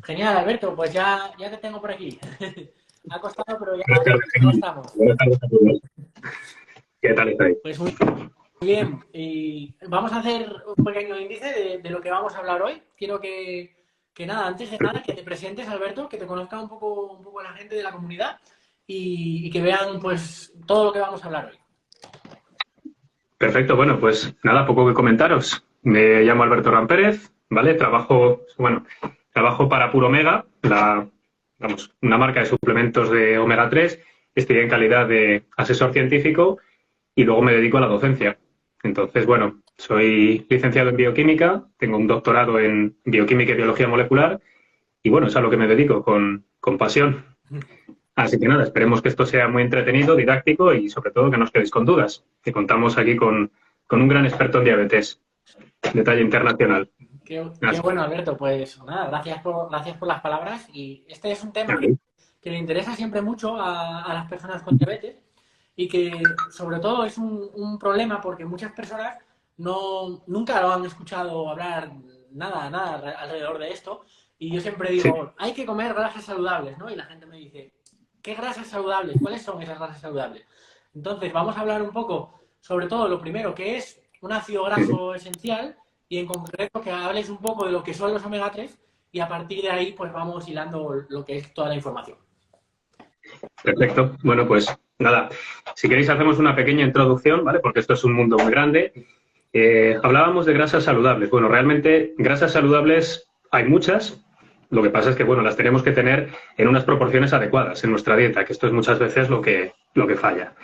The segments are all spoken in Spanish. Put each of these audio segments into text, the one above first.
Genial, Alberto, pues ya te tengo por aquí. Ha costado, pero Buenas tardes, ya Germán. estamos. Buenas tardes a todos. ¿Qué tal estáis? Pues muy bien. Y vamos a hacer un pequeño índice de lo que vamos a hablar hoy. Quiero que nada, antes de nada, que te presentes, Alberto, que te conozca un poco la gente de la comunidad y que vean pues todo lo que vamos a hablar hoy. Perfecto, bueno, pues nada, poco que comentaros. Me llamo Alberto Rampérez, ¿vale? Trabajo para Puro Omega, una marca de suplementos de omega 3. Estoy en calidad de asesor científico y luego me dedico a la docencia. Entonces, bueno, soy licenciado en bioquímica, tengo un doctorado en bioquímica y biología molecular y bueno, es a lo que me dedico con pasión. Así que nada, esperemos que esto sea muy entretenido, didáctico y sobre todo que no os quedéis con dudas. Que contamos aquí con un gran experto en diabetes de talla internacional. Qué Así bueno, Alberto. Pues nada, gracias por las palabras. Y este es un tema que, que le interesa siempre mucho a las personas con diabetes y que sobre todo es un problema porque muchas personas nunca lo han escuchado hablar nada alrededor de esto. Y yo siempre sí, digo, hay que comer grasas saludables, ¿no? Y la gente me dice, ¿qué grasas saludables? ¿Cuáles son esas grasas saludables? Entonces, vamos a hablar un poco sobre todo lo primero, que es un ácido graso esencial y en concreto que hables un poco de lo que son los omega 3 y a partir de ahí pues vamos hilando lo que es toda la información. perfecto. Bueno, pues nada, si queréis hacemos una pequeña introducción, ¿vale? Porque esto es un mundo muy grande. Hablábamos de grasas saludables. Bueno, realmente grasas saludables hay muchas. Lo que pasa es que, bueno, las tenemos que tener en unas proporciones adecuadas en nuestra dieta, que esto es muchas veces lo que falla.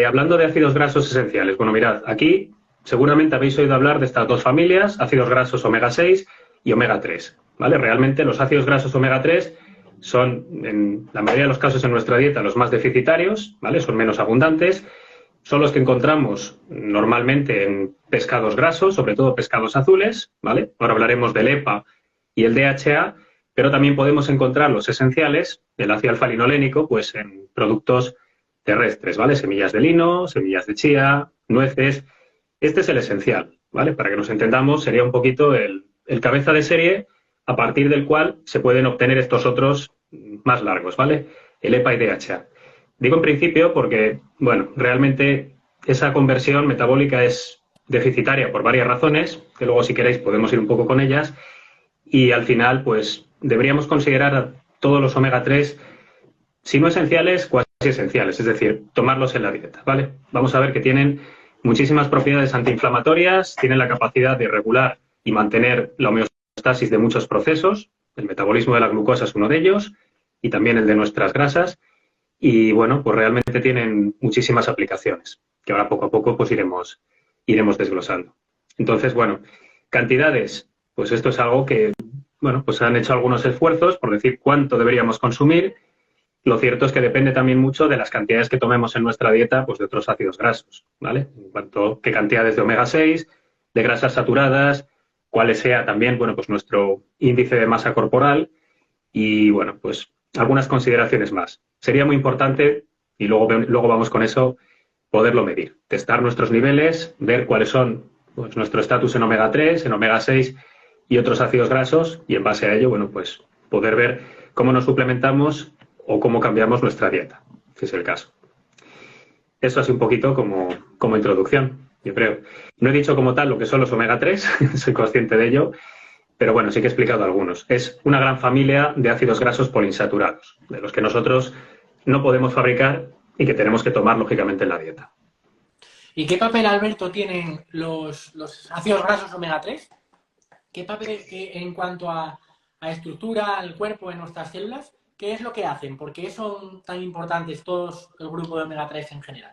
Hablando de ácidos grasos esenciales, bueno, mirad, aquí seguramente habéis oído hablar de estas dos familias, ácidos grasos omega 6 y omega 3, ¿vale? Realmente los ácidos grasos omega 3 son, en la mayoría de los casos en nuestra dieta, los más deficitarios, ¿vale? Son menos abundantes, son los que encontramos normalmente en pescados grasos, sobre todo pescados azules, ¿vale? Ahora hablaremos del EPA y el DHA, pero también podemos encontrar los esenciales, el ácido alfa-linolénico, pues en productos terrestres, ¿vale? Semillas de lino, semillas de chía, nueces. Este es el esencial, ¿vale? Para que nos entendamos, sería un poquito el cabeza de serie a partir del cual se pueden obtener estos otros más largos, ¿vale? El EPA y DHA. Digo en principio porque, bueno, realmente esa conversión metabólica es deficitaria por varias razones, que luego si queréis podemos ir un poco con ellas, y al final, pues, deberíamos considerar a todos los omega 3 si no esenciales, cuasi esenciales, es decir, tomarlos en la dieta, ¿vale? Vamos a ver que tienen muchísimas propiedades antiinflamatorias, tienen la capacidad de regular y mantener la homeostasis de muchos procesos, el metabolismo de la glucosa es uno de ellos, y también el de nuestras grasas, y bueno, pues realmente tienen muchísimas aplicaciones, que ahora poco a poco pues iremos desglosando. Entonces, bueno, cantidades, pues esto es algo que, bueno, pues han hecho algunos esfuerzos por decir cuánto deberíamos consumir. Lo cierto es que depende también mucho de las cantidades que tomemos en nuestra dieta, pues de otros ácidos grasos, ¿vale? En cuanto a qué cantidades de omega 6, de grasas saturadas, cuál sea también, bueno, pues nuestro índice de masa corporal y, bueno, pues algunas consideraciones más. Sería muy importante, y luego vamos con eso, poderlo medir, testar nuestros niveles, ver cuáles son pues, nuestro estatus en omega 3, en omega 6 y otros ácidos grasos, y en base a ello, bueno, pues poder ver cómo nos suplementamos o cómo cambiamos nuestra dieta, si es el caso. Eso así un poquito como introducción, yo creo. No he dicho como tal lo que son los omega 3, soy consciente de ello, pero bueno, sí que he explicado algunos. Es una gran familia de ácidos grasos poliinsaturados, de los que nosotros no podemos fabricar y que tenemos que tomar lógicamente en la dieta. ¿Y qué papel, Alberto, tienen los ácidos grasos omega 3? ¿Qué papel en cuanto a estructura, al cuerpo, en nuestras células? ¿Qué es lo que hacen? ¿Por qué son tan importantes todos el grupo de omega 3 en general?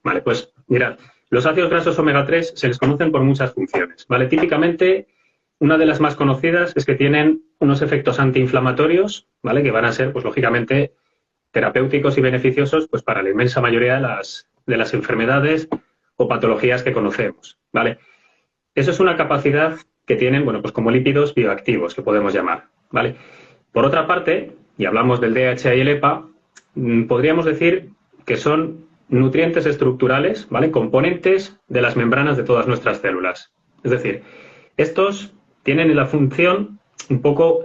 Vale, pues mira, los ácidos grasos omega 3 se les conocen por muchas funciones, ¿vale? Típicamente, una de las más conocidas es que tienen unos efectos antiinflamatorios, ¿vale? Que van a ser, pues lógicamente, terapéuticos y beneficiosos, pues para la inmensa mayoría de las enfermedades o patologías que conocemos, ¿vale? Eso es una capacidad que tienen, bueno, pues como lípidos bioactivos, que podemos llamar, ¿vale? Por otra parte, y hablamos del DHA y el EPA, podríamos decir que son nutrientes estructurales, ¿vale? Componentes de las membranas de todas nuestras células. Es decir, estos tienen la función un poco,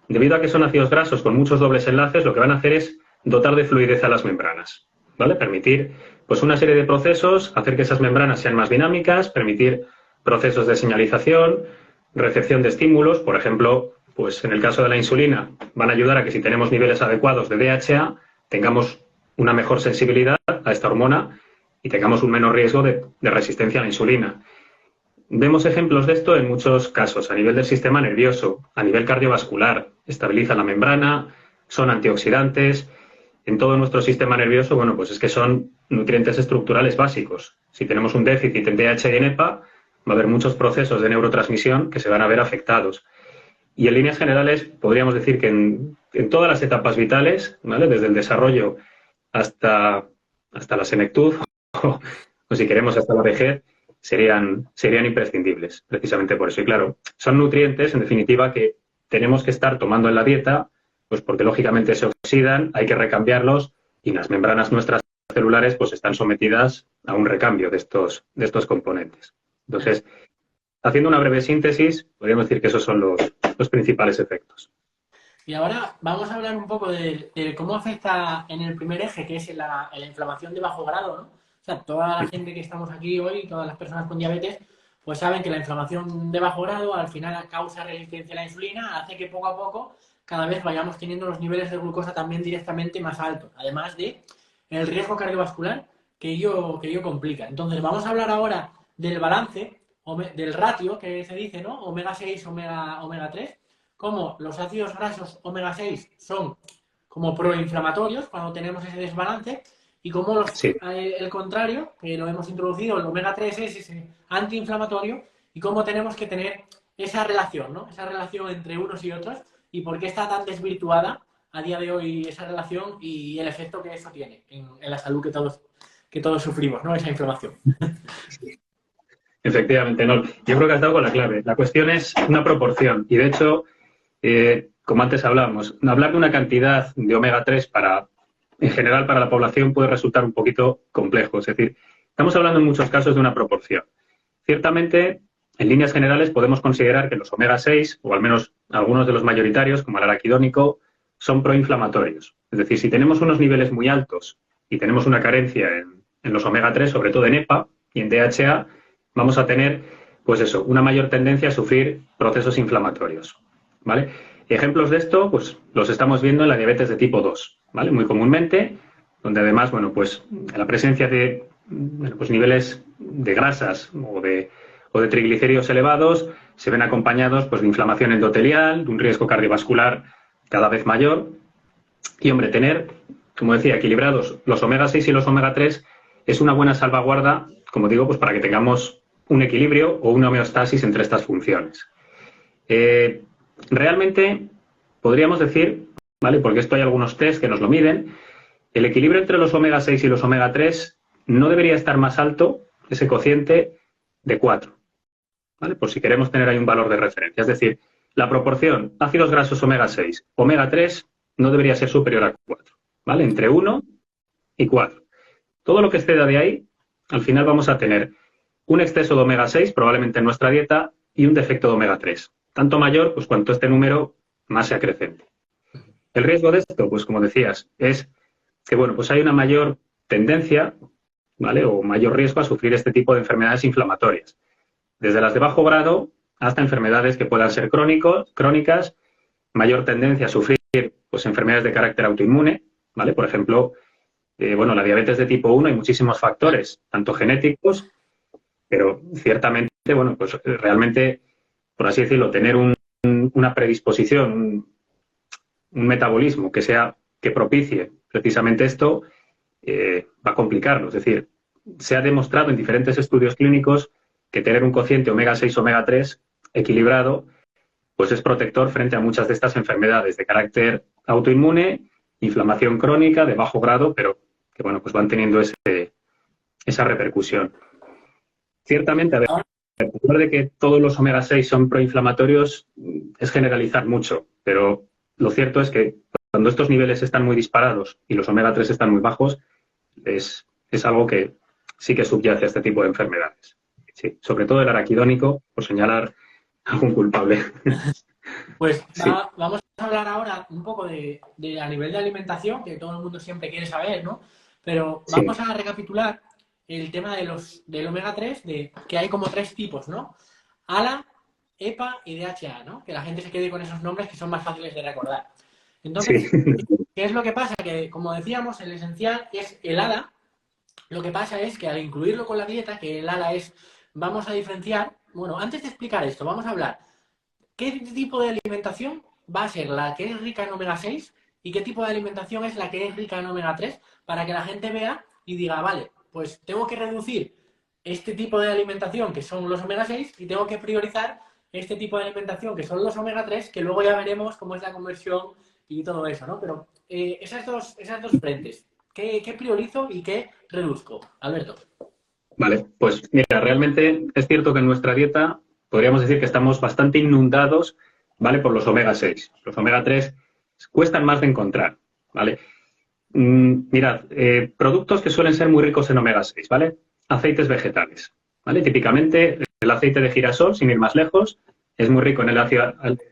debido a que son ácidos grasos con muchos dobles enlaces, lo que van a hacer es dotar de fluidez a las membranas, ¿vale? Permitir pues una serie de procesos, hacer que esas membranas sean más dinámicas, permitir procesos de señalización, recepción de estímulos, por ejemplo, pues en el caso de la insulina, van a ayudar a que si tenemos niveles adecuados de DHA, tengamos una mejor sensibilidad a esta hormona y tengamos un menor riesgo de resistencia a la insulina. Vemos ejemplos de esto en muchos casos, a nivel del sistema nervioso, a nivel cardiovascular, estabilizan la membrana, son antioxidantes. En todo nuestro sistema nervioso, bueno, pues es que son nutrientes estructurales básicos. Si tenemos un déficit en DHA y en EPA, va a haber muchos procesos de neurotransmisión que se van a ver afectados. Y en líneas generales, podríamos decir que en todas las etapas vitales, ¿vale? Desde el desarrollo hasta la senectud, o si queremos hasta la vejez, serían imprescindibles, precisamente por eso. Y claro, son nutrientes, en definitiva, que tenemos que estar tomando en la dieta, pues porque lógicamente se oxidan, hay que recambiarlos y las membranas nuestras celulares pues están sometidas a un recambio de estos componentes. Entonces, haciendo una breve síntesis, podríamos decir que esos son los principales efectos. Y ahora vamos a hablar un poco de cómo afecta en el primer eje, que es en la inflamación de bajo grado, ¿no? O sea, toda la gente que estamos aquí hoy, todas las personas con diabetes, pues saben que la inflamación de bajo grado al final causa resistencia a la insulina, hace que poco a poco cada vez vayamos teniendo los niveles de glucosa también directamente más altos, además de el riesgo cardiovascular que ello complica. Entonces, vamos a hablar ahora del balance, del ratio que se dice, ¿no? Omega 6, omega 3, como los ácidos grasos omega 6 son como proinflamatorios cuando tenemos ese desbalance y como el contrario, que lo hemos introducido, el omega 3 es ese antiinflamatorio y cómo tenemos que tener esa relación, ¿no? Esa relación entre unos y otros y por qué está tan desvirtuada a día de hoy esa relación y el efecto que eso tiene en la salud que todos sufrimos, ¿no? Esa inflamación. Efectivamente, no. Yo creo que has dado con la clave. La cuestión es una proporción y de hecho, como antes hablábamos, hablar de una cantidad de omega 3 en general para la población puede resultar un poquito complejo. Es decir, estamos hablando en muchos casos de una proporción. Ciertamente, en líneas generales podemos considerar que los omega 6, o al menos algunos de los mayoritarios, como el araquidónico, son proinflamatorios. Es decir, si tenemos unos niveles muy altos y tenemos una carencia en los omega 3, sobre todo en EPA y en DHA, vamos a tener, pues eso, una mayor tendencia a sufrir procesos inflamatorios, ¿vale? Ejemplos de esto, pues los estamos viendo en la diabetes de tipo 2, ¿vale? Muy comúnmente, donde además, bueno, pues la presencia de pues niveles de grasas o de triglicéridos elevados se ven acompañados pues de inflamación endotelial, de un riesgo cardiovascular cada vez mayor. Y, hombre, tener, como decía, equilibrados los omega 6 y los omega 3 es una buena salvaguarda, como digo, pues para que tengamos un equilibrio o una homeostasis entre estas funciones. Realmente podríamos decir, ¿vale? Porque esto hay algunos test que nos lo miden, el equilibrio entre los omega 6 y los omega 3 no debería estar más alto, ese cociente, de 4, ¿vale? Por si queremos tener ahí un valor de referencia. Es decir, la proporción ácidos grasos omega 6, omega 3 no debería ser superior a 4, ¿vale? Entre 1 y 4. Todo lo que exceda de ahí, al final vamos a tener un exceso de omega 6, probablemente en nuestra dieta, y un defecto de omega 3. Tanto mayor, pues cuanto este número más se acrecente. El riesgo de esto, pues como decías, es que, bueno, pues hay una mayor tendencia, ¿vale? O mayor riesgo a sufrir este tipo de enfermedades inflamatorias. Desde las de bajo grado hasta enfermedades que puedan ser crónicas, mayor tendencia a sufrir pues enfermedades de carácter autoinmune, ¿vale? Por ejemplo, la diabetes de tipo 1 hay muchísimos factores, tanto genéticos, pero ciertamente, bueno, pues realmente, por así decirlo, tener una predisposición, un metabolismo que propicie precisamente esto, va a complicarlo. Es decir, se ha demostrado en diferentes estudios clínicos que tener un cociente omega 6, omega 3 equilibrado, pues es protector frente a muchas de estas enfermedades de carácter autoinmune, inflamación crónica de bajo grado, pero que, bueno, pues van teniendo esa repercusión. Ciertamente, a pesar de que todos los omega 6 son proinflamatorios, es generalizar mucho, pero lo cierto es que cuando estos niveles están muy disparados y los omega 3 están muy bajos, es algo que sí que subyace a este tipo de enfermedades. Sí, sobre todo el araquidónico, por señalar algún culpable. Pues Sí, vamos a hablar ahora un poco a nivel de alimentación, que todo el mundo siempre quiere saber, ¿no? Pero sí, vamos a recapitular el tema del omega 3, que hay como tres tipos, ¿no? ALA, EPA y DHA, ¿no? Que la gente se quede con esos nombres que son más fáciles de recordar. sí. Entonces, ¿qué es lo que pasa? Que, como decíamos, el esencial es el ALA. Lo que pasa es que al incluirlo con la dieta, que el ALA es, vamos a diferenciar, bueno, antes de explicar esto, vamos a hablar qué tipo de alimentación va a ser la que es rica en omega 6 y qué tipo de alimentación es la que es rica en omega 3 para que la gente vea y diga, vale, pues tengo que reducir este tipo de alimentación que son los omega 6 y tengo que priorizar este tipo de alimentación que son los omega 3 que luego ya veremos cómo es la conversión y todo eso, ¿no? Pero esas dos frentes, ¿qué priorizo y qué reduzco? Alberto. Vale, pues mira, realmente es cierto que en nuestra dieta podríamos decir que estamos bastante inundados, ¿vale? Por los omega 6. Los omega 3 cuestan más de encontrar, ¿vale? Mirad, productos que suelen ser muy ricos en omega 6, ¿vale? Aceites vegetales, ¿vale? Típicamente el aceite de girasol, sin ir más lejos, es muy rico en el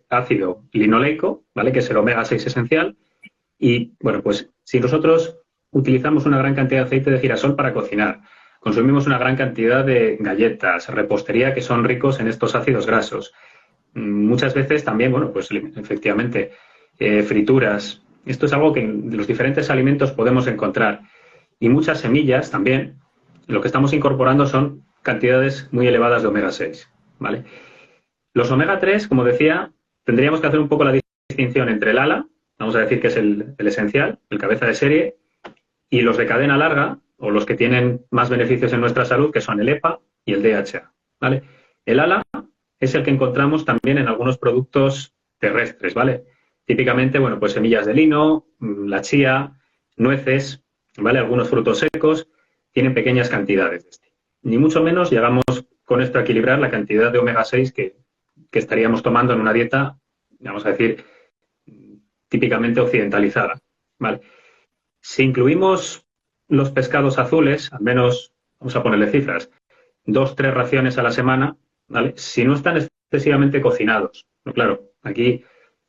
ácido linoleico, ¿vale? Que es el omega 6 esencial. Y bueno, pues si nosotros utilizamos una gran cantidad de aceite de girasol para cocinar, consumimos una gran cantidad de galletas, repostería que son ricos en estos ácidos grasos. Muchas veces también, bueno, pues efectivamente, frituras. Esto es algo que en los diferentes alimentos podemos encontrar. Y muchas semillas también, lo que estamos incorporando son cantidades muy elevadas de omega 6, ¿vale? Los omega 3, como decía, tendríamos que hacer un poco la distinción entre el ALA, vamos a decir que es el esencial, el cabeza de serie, y los de cadena larga, o los que tienen más beneficios en nuestra salud, que son el EPA y el DHA. ¿Vale? El ALA es el que encontramos también en algunos productos terrestres, ¿vale? Típicamente, bueno, pues semillas de lino, la chía, nueces, ¿vale? Algunos frutos secos tienen pequeñas cantidades de este. Ni mucho menos llegamos con esto a equilibrar la cantidad de omega 6 que estaríamos tomando en una dieta, vamos a decir, típicamente occidentalizada, ¿vale? Si incluimos los pescados azules, al menos, vamos a ponerle cifras, 2, 3 raciones a la semana, ¿vale? Si no están excesivamente cocinados, no, claro, aquí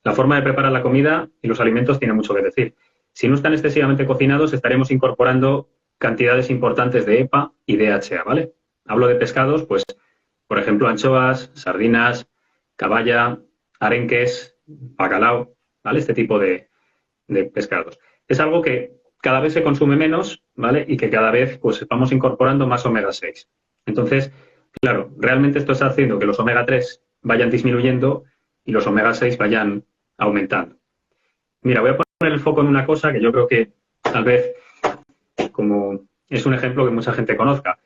la forma de preparar la comida y los alimentos tiene mucho que decir. Si no están excesivamente cocinados, estaremos incorporando cantidades importantes de EPA y DHA, ¿vale? Hablo de pescados, pues, por ejemplo, anchoas, sardinas, caballa, arenques, bacalao, ¿vale? Este tipo de pescados. Es algo que cada vez se consume menos, ¿vale? Y que cada vez pues vamos incorporando más omega 6. Entonces, claro, realmente esto está haciendo que los omega 3 vayan disminuyendo y los omega 6 vayan aumentando. Mira, voy a poner el foco en una cosa que yo creo que tal vez como es un ejemplo que mucha gente conozca.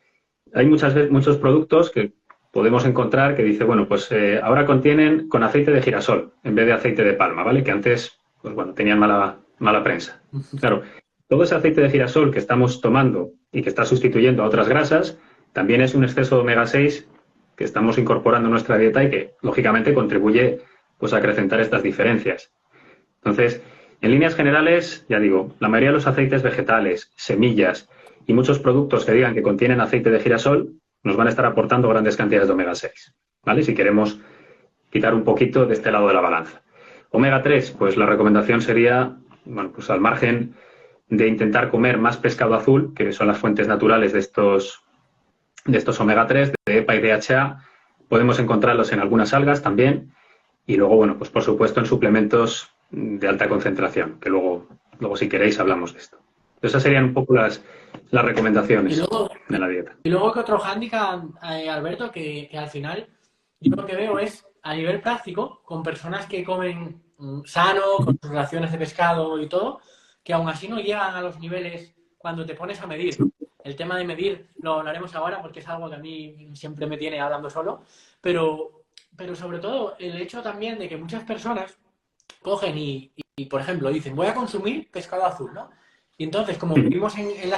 Hay muchas veces muchos productos que podemos encontrar que dice, bueno, pues ahora contienen con aceite de girasol en vez de aceite de palma, ¿vale? Que antes, pues bueno, tenían mala prensa. Claro, todo ese aceite de girasol que estamos tomando y que está sustituyendo a otras grasas, también es un exceso de omega 6 que estamos incorporando en nuestra dieta y que, lógicamente, contribuye pues, a acrecentar estas diferencias. Entonces, en líneas generales, ya digo, la mayoría de los aceites vegetales, semillas y muchos productos que digan que contienen aceite de girasol nos van a estar aportando grandes cantidades de omega 6, ¿vale? Si queremos quitar un poquito de este lado de la balanza. Omega 3, pues la recomendación sería, bueno, pues al margen de intentar comer más pescado azul, que son las fuentes naturales de estos omega 3, de EPA y DHA, podemos encontrarlos en algunas algas también, y luego, bueno, pues por supuesto en suplementos de alta concentración, que luego si queréis hablamos de esto. Esas serían un poco las Y recomendaciones luego, de la dieta. Y luego que otro hándicap, Alberto, que al final yo lo que veo es a nivel práctico, con personas que comen sano, con sus raciones de pescado y todo, que aún así no llegan a los niveles cuando te pones a medir, ¿no? El tema de medir lo hablaremos ahora porque es algo que a mí siempre me tiene hablando solo, pero sobre todo el hecho también de que muchas personas cogen y, por ejemplo, dicen, voy a consumir pescado azul, ¿no? Y entonces, como vivimos en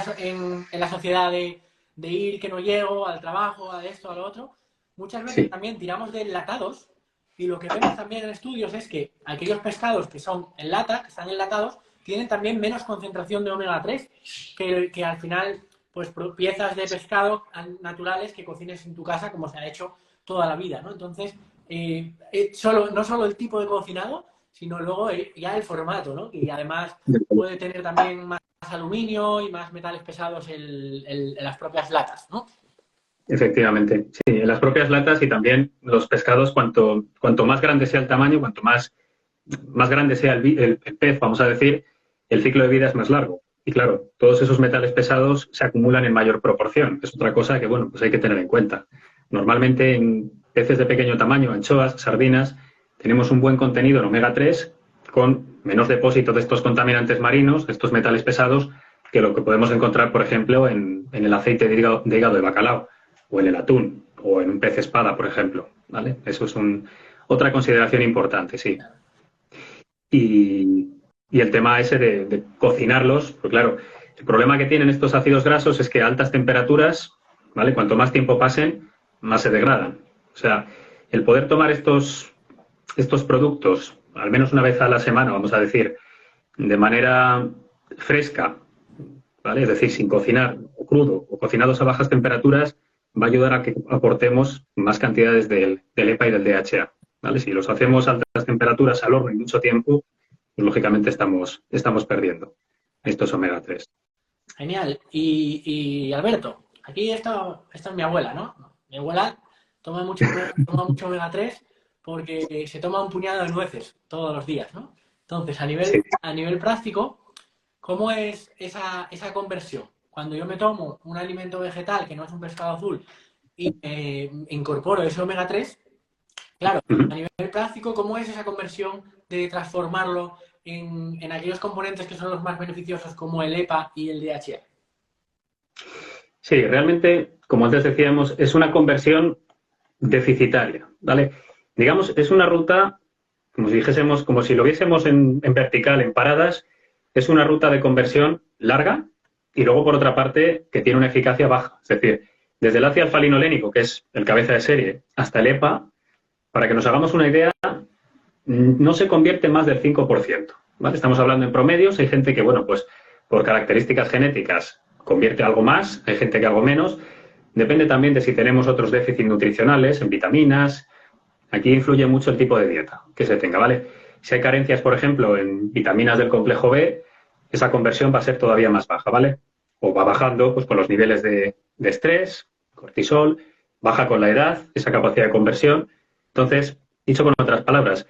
la sociedad de ir que no llego al trabajo, a esto, a lo otro, muchas veces Sí, también tiramos de enlatados y lo que vemos también en estudios es que aquellos pescados que son en lata, que están enlatados, tienen también menos concentración de omega 3 que al final, pues piezas de pescado naturales que cocines en tu casa como se ha hecho toda la vida, ¿no? Entonces, no solo el tipo de cocinado, sino luego ya el formato, ¿no? Y además puede tener también más aluminio y más metales pesados en las propias latas, ¿no? Efectivamente, sí, en las propias latas y también los pescados, cuanto más grande sea el tamaño, cuanto más grande sea el pez, vamos a decir, el ciclo de vida es más largo. Y claro, todos esos metales pesados se acumulan en mayor proporción. Es otra cosa que, bueno, pues hay que tener en cuenta. Normalmente en peces de pequeño tamaño, anchoas, sardinas, tenemos un buen contenido en omega 3 con menos depósito de estos contaminantes marinos, de estos metales pesados, que lo que podemos encontrar, por ejemplo, en el aceite de hígado de bacalao, o en el atún, o en un pez espada, por ejemplo. ¿Vale? Eso es otra consideración importante, sí. Y el tema ese de cocinarlos, pues claro, el problema que tienen estos ácidos grasos es que a altas temperaturas, ¿vale? Cuanto más tiempo pasen, más se degradan. O sea, el poder tomar estos productos, al menos una vez a la semana, vamos a decir, de manera fresca, ¿vale? Es decir, sin cocinar, o crudo, o cocinados a bajas temperaturas, va a ayudar a que aportemos más cantidades del EPA y del DHA. ¿Vale? Si los hacemos a altas temperaturas al horno y mucho tiempo, pues lógicamente estamos perdiendo estos omega 3. Genial. Y Alberto, aquí esta es mi abuela, ¿no? Mi abuela toma mucho omega 3 porque se toma un puñado de nueces todos los días, ¿no? Entonces, Sí. a nivel práctico, ¿cómo es esa conversión? Cuando yo me tomo un alimento vegetal que no es un pescado azul y incorporo ese omega 3, claro, a nivel práctico, ¿cómo es esa conversión de transformarlo en aquellos componentes que son los más beneficiosos como el EPA y el DHA? Sí, realmente, como antes decíamos, es una conversión deficitaria, ¿vale? Digamos, es una ruta, como si dijésemos, como si lo viésemos en vertical, en paradas, es una ruta de conversión larga y luego, por otra parte, que tiene una eficacia baja. Es decir, desde el ácido alfa-linolénico, que es el cabeza de serie, hasta el EPA, para que nos hagamos una idea, no se convierte más del 5%. ¿Vale? Estamos hablando en promedios. Hay gente que, bueno, pues por características genéticas convierte algo más, hay gente que algo menos. Depende también de si tenemos otros déficits nutricionales en vitaminas. Aquí influye mucho el tipo de dieta que se tenga, ¿vale? Si hay carencias, por ejemplo, en vitaminas del complejo B, esa conversión va a ser todavía más baja, ¿vale? O va bajando pues con los niveles de estrés, cortisol, baja con la edad esa capacidad de conversión. Entonces, dicho con otras palabras,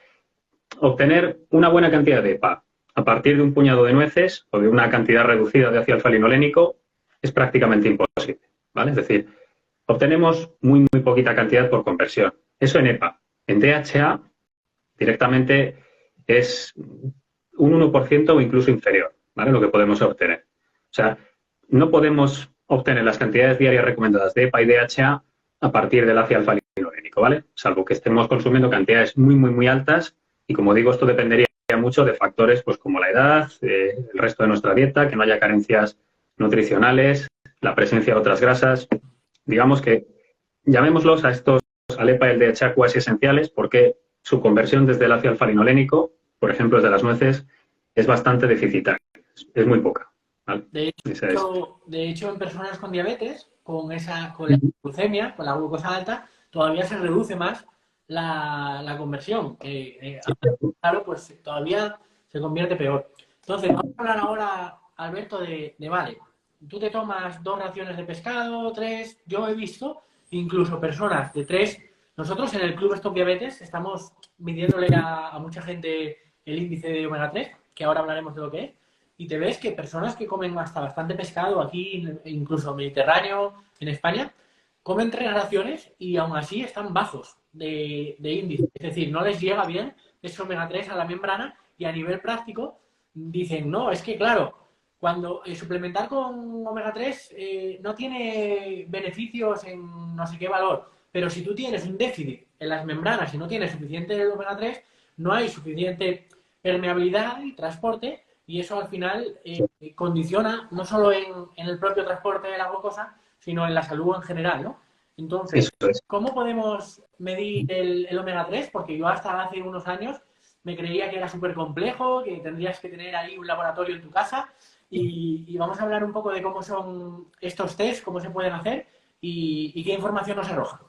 obtener una buena cantidad de EPA a partir de un puñado de nueces o de una cantidad reducida de ácido alfa-linolénico es prácticamente imposible, ¿vale? Es decir, obtenemos muy poquita cantidad por conversión. Eso en EPA. En DHA directamente es un 1% o incluso inferior, ¿vale? Lo que podemos obtener. O sea, no podemos obtener las cantidades diarias recomendadas de EPA y DHA a partir del ácido alfa-linolénico, ¿vale? Salvo que estemos consumiendo cantidades muy altas y, como digo, esto dependería mucho de factores pues como la edad, el resto de nuestra dieta, que no haya carencias nutricionales, la presencia de otras grasas. Digamos que llamémoslos a estos, al EPA y el DHA cuasi esenciales, porque su conversión desde el ácido alfa-linolénico, por ejemplo, desde las nueces, es bastante deficitaria, es muy poca. ¿Vale? De hecho, en personas con diabetes, con la glucemia, con la glucosa alta, todavía se reduce más la conversión. Claro, pues todavía se convierte peor. Entonces, vamos a hablar ahora, Alberto, vale, tú te tomas 2 raciones de pescado, 3, yo he visto incluso personas de 3. Nosotros en el Club Stop Diabetes estamos midiéndole a mucha gente el índice de omega 3, que ahora hablaremos de lo que es, y te ves que personas que comen hasta bastante pescado aquí, incluso Mediterráneo, en España, comen 3 raciones y aún así están bajos de índice. Es decir, no les llega bien ese omega 3 a la membrana y a nivel práctico dicen, no, es que claro, cuando suplementar con omega 3 no tiene beneficios en no sé qué valor, pero si tú tienes un déficit en las membranas y no tienes suficiente omega 3, no hay suficiente permeabilidad y transporte y eso al final condiciona no solo en el propio transporte de la glucosa, sino en la salud en general, ¿no? Entonces, ¿cómo podemos medir el omega 3? Porque yo hasta hace unos años me creía que era súper complejo, que tendrías que tener ahí un laboratorio en tu casa y vamos a hablar un poco de cómo son estos test, cómo se pueden hacer y qué información nos arroja.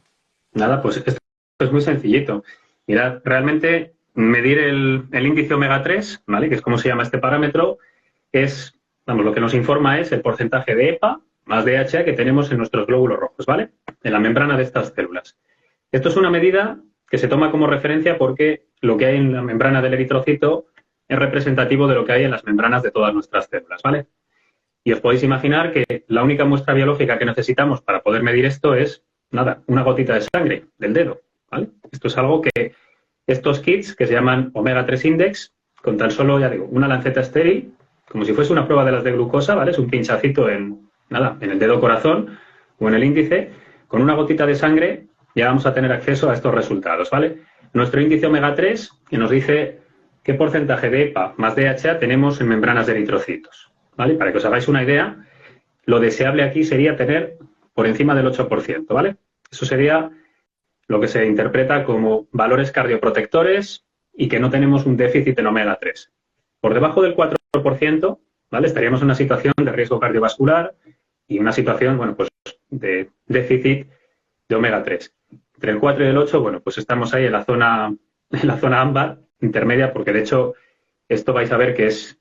Nada, pues esto es muy sencillito. Mirad, realmente medir el índice omega 3, ¿vale? Que es como se llama este parámetro, es, vamos, lo que nos informa es el porcentaje de EPA más DHA que tenemos en nuestros glóbulos rojos, ¿vale? En la membrana de estas células. Esto es una medida que se toma como referencia porque lo que hay en la membrana del eritrocito es representativo de lo que hay en las membranas de todas nuestras células, ¿vale? Y os podéis imaginar que la única muestra biológica que necesitamos para poder medir esto es, nada, una gotita de sangre del dedo, ¿vale? Esto es algo que estos kits, que se llaman Omega 3 Index, con tan solo, ya digo, una lanceta estéril, como si fuese una prueba de las de glucosa, ¿vale? Es un pinchacito en el dedo corazón o en el índice, con una gotita de sangre ya vamos a tener acceso a estos resultados, ¿vale? Nuestro índice omega 3 que nos dice qué porcentaje de EPA más DHA tenemos en membranas de eritrocitos, ¿vale? Para que os hagáis una idea, lo deseable aquí sería tener por encima del 8%, ¿vale? Eso sería lo que se interpreta como valores cardioprotectores y que no tenemos un déficit en omega 3. Por debajo del 4%, ¿vale? Estaríamos en una situación de riesgo cardiovascular y una situación, bueno, pues de déficit de omega 3. Entre el 4 y el 8, bueno, pues estamos ahí en la zona ámbar, intermedia, porque de hecho esto vais a ver que es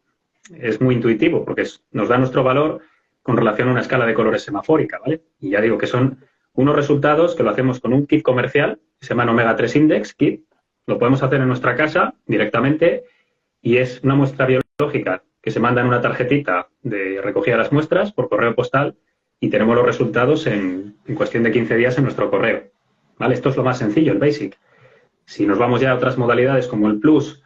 muy intuitivo, porque nos da nuestro valor con relación a una escala de colores semafórica, ¿vale? Y ya digo que son unos resultados que lo hacemos con un kit comercial, que se llama Omega 3 Index Kit. Lo podemos hacer en nuestra casa directamente y es una muestra biológica que se manda en una tarjetita de recogida de las muestras por correo postal y tenemos los resultados en cuestión de 15 días en nuestro correo, ¿vale? Esto es lo más sencillo, el Basic. Si nos vamos ya a otras modalidades como el Plus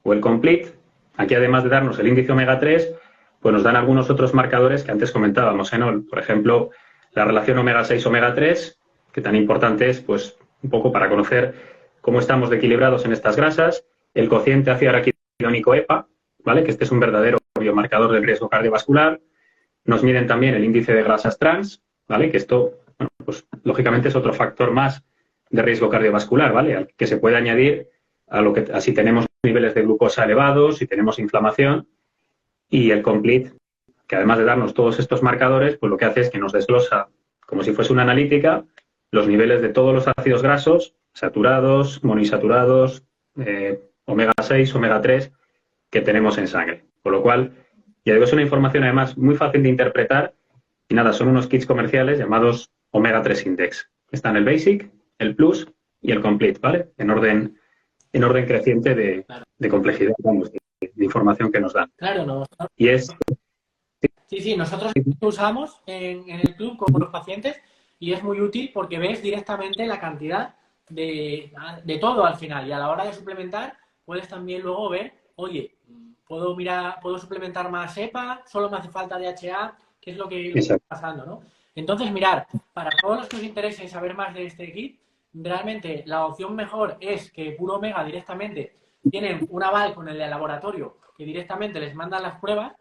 o el Complete, aquí además de darnos el índice omega 3, pues nos dan algunos otros marcadores que antes comentábamos, ¿no? Por ejemplo, la relación omega 6 omega 3, que tan importante es, pues, un poco para conocer cómo estamos de equilibrados en estas grasas, el cociente ácido araquidónico EPA, ¿vale? Que este es un verdadero biomarcador del riesgo cardiovascular. Nos miden también el índice de grasas trans, ¿vale? Que esto, bueno, pues lógicamente es otro factor más de riesgo cardiovascular, ¿vale? Al que se puede añadir a si tenemos niveles de glucosa elevados, si tenemos inflamación. Y el Complete, que además de darnos todos estos marcadores, pues lo que hace es que nos desglosa, como si fuese una analítica, los niveles de todos los ácidos grasos, saturados, monoinsaturados, omega 6, omega 3, que tenemos en sangre. Con lo cual, ya digo, es una información además muy fácil de interpretar y nada, son unos kits comerciales llamados Omega 3 Index. Están el Basic, el Plus y el Complete, ¿vale? En orden creciente de complejidad, vamos, de información que nos dan. Claro, no. Y es... Sí, nosotros lo usamos en el club con los pacientes y es muy útil porque ves directamente la cantidad de todo al final y a la hora de suplementar puedes también luego ver, oye, puedo suplementar más EPA, solo me hace falta DHA, qué es lo que está pasando, ¿no? Entonces, mirar, para todos los que os interese saber más de este kit, realmente la opción mejor es que Puro Omega directamente tienen un aval con el de laboratorio que directamente les mandan las pruebas.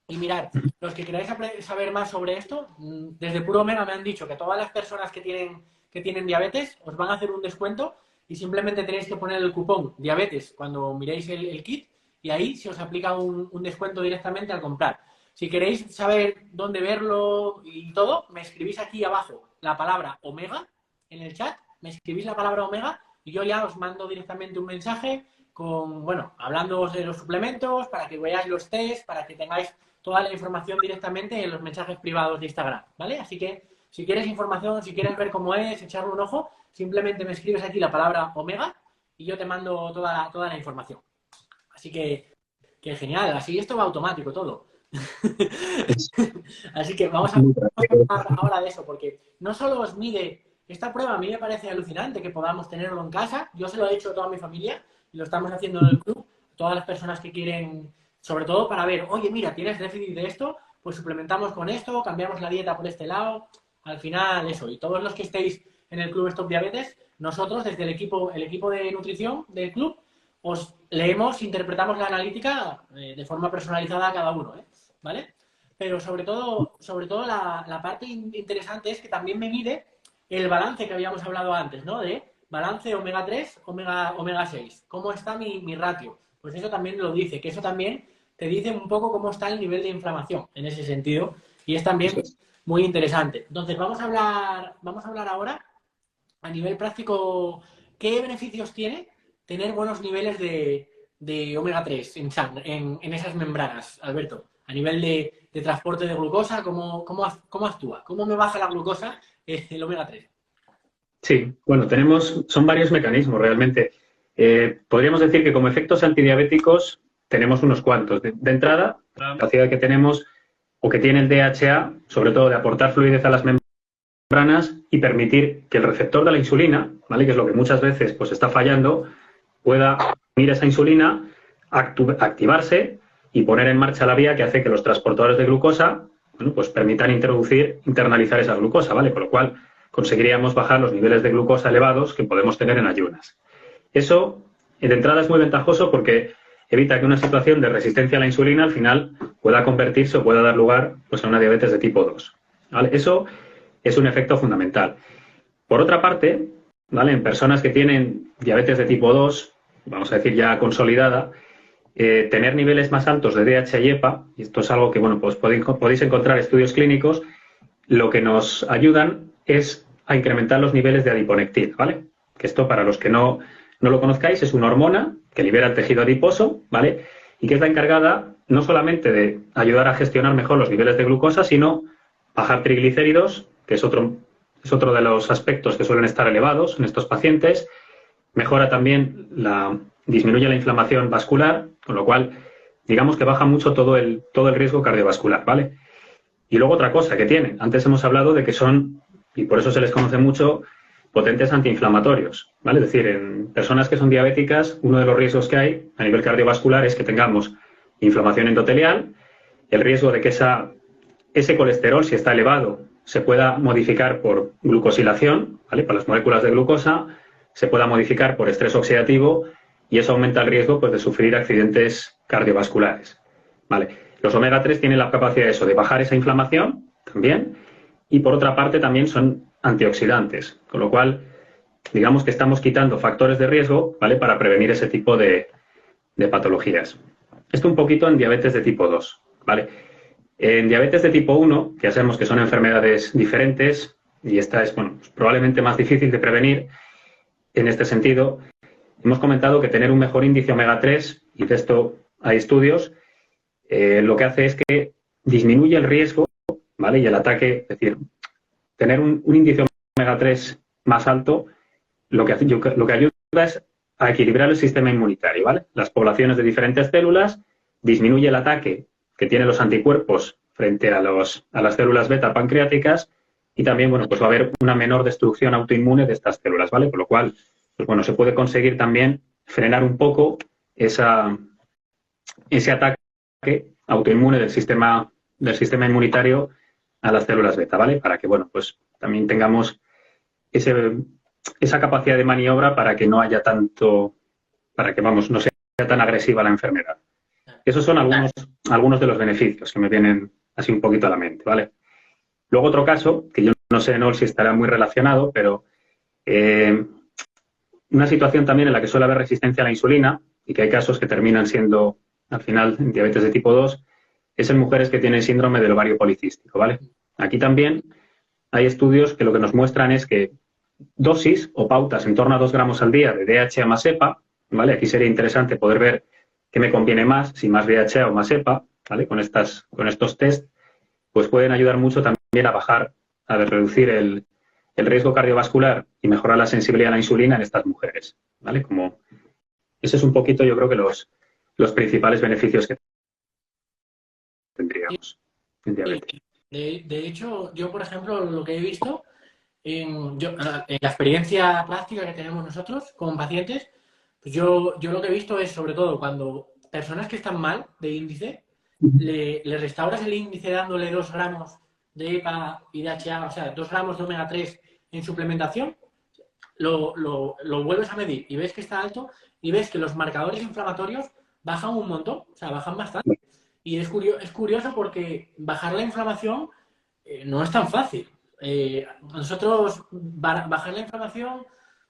Y mirad, los que queráis saber más sobre esto, desde Puro Omega me han dicho que todas las personas que tienen diabetes os van a hacer un descuento y simplemente tenéis que poner el cupón diabetes cuando miréis el kit y ahí se os aplica un descuento directamente al comprar. Si queréis saber dónde verlo y todo, me escribís aquí abajo la palabra Omega en el chat, me escribís la palabra Omega y yo ya os mando directamente un mensaje hablándoos de los suplementos, para que veáis los test, para que tengáis toda la información directamente en los mensajes privados de Instagram, ¿vale? Así que si quieres información, si quieres ver cómo es, echarle un ojo, simplemente me escribes aquí la palabra Omega y yo te mando toda la información. Así que genial, así esto va automático todo. Así que vamos a hablar ahora de eso, porque no solo os mide esta prueba, a mí me parece alucinante que podamos tenerlo en casa. Yo se lo he hecho a toda mi familia y lo estamos haciendo en el club. Todas las personas que quieren, sobre todo para ver, oye, mira, tienes déficit de esto, pues suplementamos con esto, cambiamos la dieta por este lado. Al final, eso. Y todos los que estéis en el club Stop Diabetes, nosotros desde el equipo de nutrición del club, os leemos, interpretamos la analítica de forma personalizada a cada uno, ¿vale? Pero sobre todo la parte interesante es que también me mide el balance que habíamos hablado antes, ¿no? De balance omega 3, omega 6. ¿Cómo está mi ratio? Pues eso también lo dice, que eso también te dice un poco cómo está el nivel de inflamación en ese sentido. Y es también muy interesante. Entonces, vamos a hablar ahora a nivel práctico ¿qué beneficios tiene tener buenos niveles de omega 3 en esas membranas, Alberto? A nivel de transporte de glucosa, ¿cómo actúa? ¿Cómo me baja la glucosa el omega 3? Sí, bueno, son varios mecanismos realmente. Podríamos decir que como efectos antidiabéticos tenemos unos cuantos. De entrada, la capacidad que tenemos o que tiene el DHA, sobre todo de aportar fluidez a las membranas y permitir que el receptor de la insulina, ¿vale? Que es lo que muchas veces pues está fallando, pueda unir esa insulina, activarse y poner en marcha la vía que hace que los transportadores de glucosa, bueno, pues permitan internalizar esa glucosa, ¿vale? Con lo cual conseguiríamos bajar los niveles de glucosa elevados que podemos tener en ayunas. Eso, de entrada, es muy ventajoso porque evita que una situación de resistencia a la insulina al final pueda convertirse o pueda dar lugar pues, a una diabetes de tipo 2. ¿Vale? Eso es un efecto fundamental. Por otra parte, ¿vale? En personas que tienen diabetes de tipo 2, vamos a decir ya consolidada, tener niveles más altos de DHA y EPA, y esto es algo que bueno, pues podéis encontrar estudios clínicos, lo que nos ayudan es a incrementar los niveles de adiponectina, ¿vale? Que esto, para los que no lo conozcáis, es una hormona que libera el tejido adiposo, ¿vale? Y que es la encargada no solamente de ayudar a gestionar mejor los niveles de glucosa, sino bajar triglicéridos, que es otro de los aspectos que suelen estar elevados en estos pacientes. Mejora también disminuye la inflamación vascular, con lo cual, digamos que baja mucho todo el riesgo cardiovascular, ¿vale? Y luego otra cosa que tienen, antes hemos hablado de que son, y por eso se les conoce mucho, potentes antiinflamatorios, ¿vale? Es decir, en personas que son diabéticas, uno de los riesgos que hay a nivel cardiovascular es que tengamos inflamación endotelial, el riesgo de que ese colesterol, si está elevado, se pueda modificar por glucosilación, ¿vale? Por las moléculas de glucosa, se pueda modificar por estrés oxidativo y eso aumenta el riesgo pues, de sufrir accidentes cardiovasculares, ¿vale? Los omega 3 tienen la capacidad de bajar esa inflamación también y por otra parte también son antioxidantes, con lo cual digamos que estamos quitando factores de riesgo, ¿vale? Para prevenir ese tipo de patologías. Esto un poquito en diabetes de tipo 2, ¿vale? En diabetes de tipo 1, que ya sabemos que son enfermedades diferentes y esta es, bueno, pues probablemente más difícil de prevenir en este sentido, hemos comentado que tener un mejor índice omega 3, y de esto hay estudios, lo que hace es que disminuye el riesgo, ¿vale? Y el ataque, es decir, tener un índice omega 3 más alto, lo que ayuda es a equilibrar el sistema inmunitario, ¿vale? Las poblaciones de diferentes células, disminuye el ataque que tienen los anticuerpos frente a las células beta pancreáticas y también, bueno, pues va a haber una menor destrucción autoinmune de estas células, ¿vale? Por lo cual, pues bueno, se puede conseguir también frenar un poco ese ataque autoinmune del sistema inmunitario a las células beta, ¿vale? Para que, bueno, pues también tengamos esa capacidad de maniobra para que no haya para que, vamos, no sea tan agresiva la enfermedad. Esos son algunos de los beneficios que me vienen así un poquito a la mente, ¿vale? Luego otro caso, que yo no sé, Noel, si estará muy relacionado, pero una situación también en la que suele haber resistencia a la insulina y que hay casos que terminan siendo, al final, en diabetes de tipo 2, es en mujeres que tienen síndrome del ovario policístico, ¿vale? Aquí también hay estudios que lo que nos muestran es que dosis o pautas en torno a 2 gramos al día de DHA más EPA, ¿vale? Aquí sería interesante poder ver qué me conviene más, si más DHA o más EPA, ¿vale? Con estos test, pues pueden ayudar mucho también a reducir el riesgo cardiovascular y mejorar la sensibilidad a la insulina en estas mujeres, ¿vale? Como ese es un poquito, yo creo que los principales beneficios que tendríamos en diabetes. De hecho, yo, por ejemplo, lo que he visto en la experiencia práctica que tenemos nosotros con pacientes, pues yo lo que he visto es, sobre todo, cuando personas que están mal de índice, le restauras el índice dándole 2 gramos de EPA y DHA, o sea, 2 gramos de omega 3 en suplementación, lo vuelves a medir y ves que está alto y ves que los marcadores inflamatorios bajan un montón, o sea, bajan bastante. Y es curioso porque bajar la inflamación no es tan fácil. Nosotros bajar la inflamación,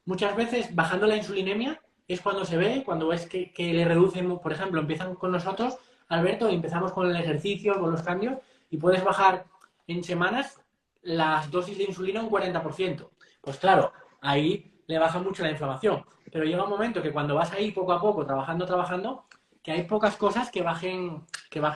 muchas veces bajando la insulinemia, es cuando se ve, cuando ves que le reducen, por ejemplo, empiezan con nosotros, Alberto, y empezamos con el ejercicio, con los cambios, y puedes bajar en semanas las dosis de insulina un 40%. Pues claro, ahí le baja mucho la inflamación. Pero llega un momento que cuando vas ahí poco a poco, trabajando, que hay pocas cosas que bajen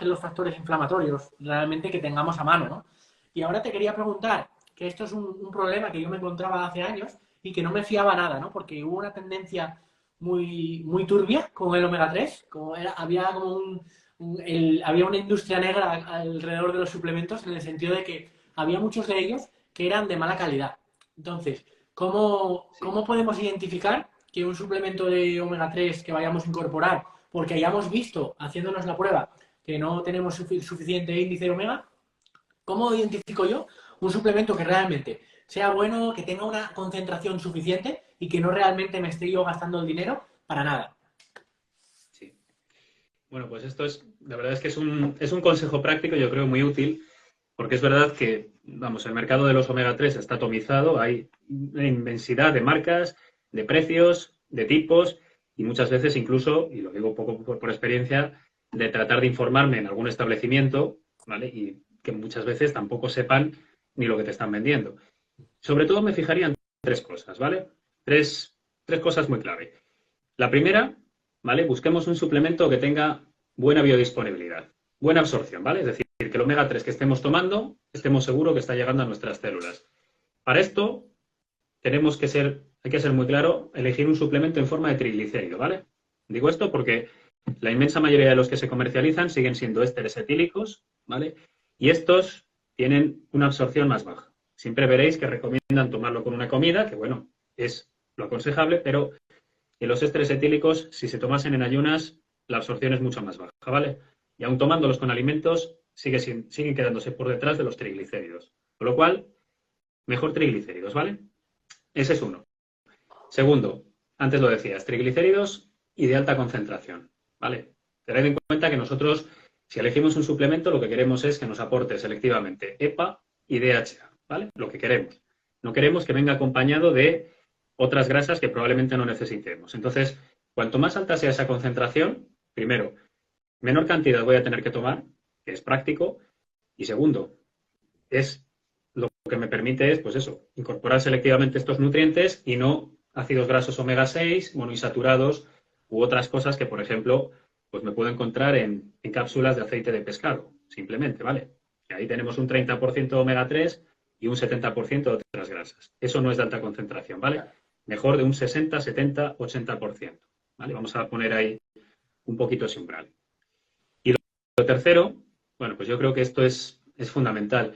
los factores inflamatorios realmente que tengamos a mano, ¿no? Y ahora te quería preguntar, que esto es un problema que yo me encontraba hace años y que no me fiaba nada, ¿no? Porque hubo una tendencia muy turbia con el omega 3, había como había una industria negra alrededor de los suplementos en el sentido de que había muchos de ellos que eran de mala calidad. Entonces, ¿cómo podemos identificar que un suplemento de omega 3 que vayamos a incorporar, porque hayamos visto, haciéndonos la prueba, que no tenemos suficiente índice de omega, cómo identifico yo un suplemento que realmente sea bueno, que tenga una concentración suficiente y que no realmente me esté yo gastando el dinero para nada? Sí. Bueno, pues esto es, la verdad es que es un consejo práctico, yo creo, muy útil, porque es verdad que, vamos, el mercado de los omega 3 está atomizado, hay una inmensidad de marcas, de precios, de tipos, y muchas veces incluso, y lo digo un poco por experiencia, de tratar de informarme en algún establecimiento, ¿vale? Y que muchas veces tampoco sepan ni lo que te están vendiendo. Sobre todo me fijaría en tres cosas, ¿vale? Tres cosas muy clave. La primera, ¿vale? Busquemos un suplemento que tenga buena biodisponibilidad, buena absorción, ¿vale? Es decir, que el omega 3 que estemos tomando, estemos seguros que está llegando a nuestras células. Para esto, hay que ser muy claro, elegir un suplemento en forma de triglicérido, ¿vale? Digo esto porque la inmensa mayoría de los que se comercializan siguen siendo ésteres etílicos, ¿vale? Y estos tienen una absorción más baja. Siempre veréis que recomiendan tomarlo con una comida, que bueno, es lo aconsejable, pero en los ésteres etílicos, si se tomasen en ayunas, la absorción es mucho más baja, ¿vale? Y aun tomándolos con alimentos, siguen quedándose por detrás de los triglicéridos. Con lo cual, mejor triglicéridos, ¿vale? Ese es uno. Segundo, antes lo decías, triglicéridos y de alta concentración, ¿vale? Tened en cuenta que nosotros, si elegimos un suplemento, lo que queremos es que nos aporte selectivamente EPA y DHA, ¿vale? Lo que queremos. No queremos que venga acompañado de otras grasas que probablemente no necesitemos. Entonces, cuanto más alta sea esa concentración, primero, menor cantidad voy a tener que tomar, que es práctico, y segundo, es lo que me permite es, pues eso, incorporar selectivamente estos nutrientes y no ácidos grasos omega 6, monoinsaturados u otras cosas que, por ejemplo, pues me puedo encontrar en cápsulas de aceite de pescado, simplemente, ¿vale? Y ahí tenemos un 30% de omega 3 y un 70% de otras grasas. Eso no es de alta concentración, ¿vale? Mejor de un 60, 70, 80%, ¿vale? Vamos a poner ahí un poquito ese umbral. Y lo tercero, bueno, pues yo creo que esto es fundamental.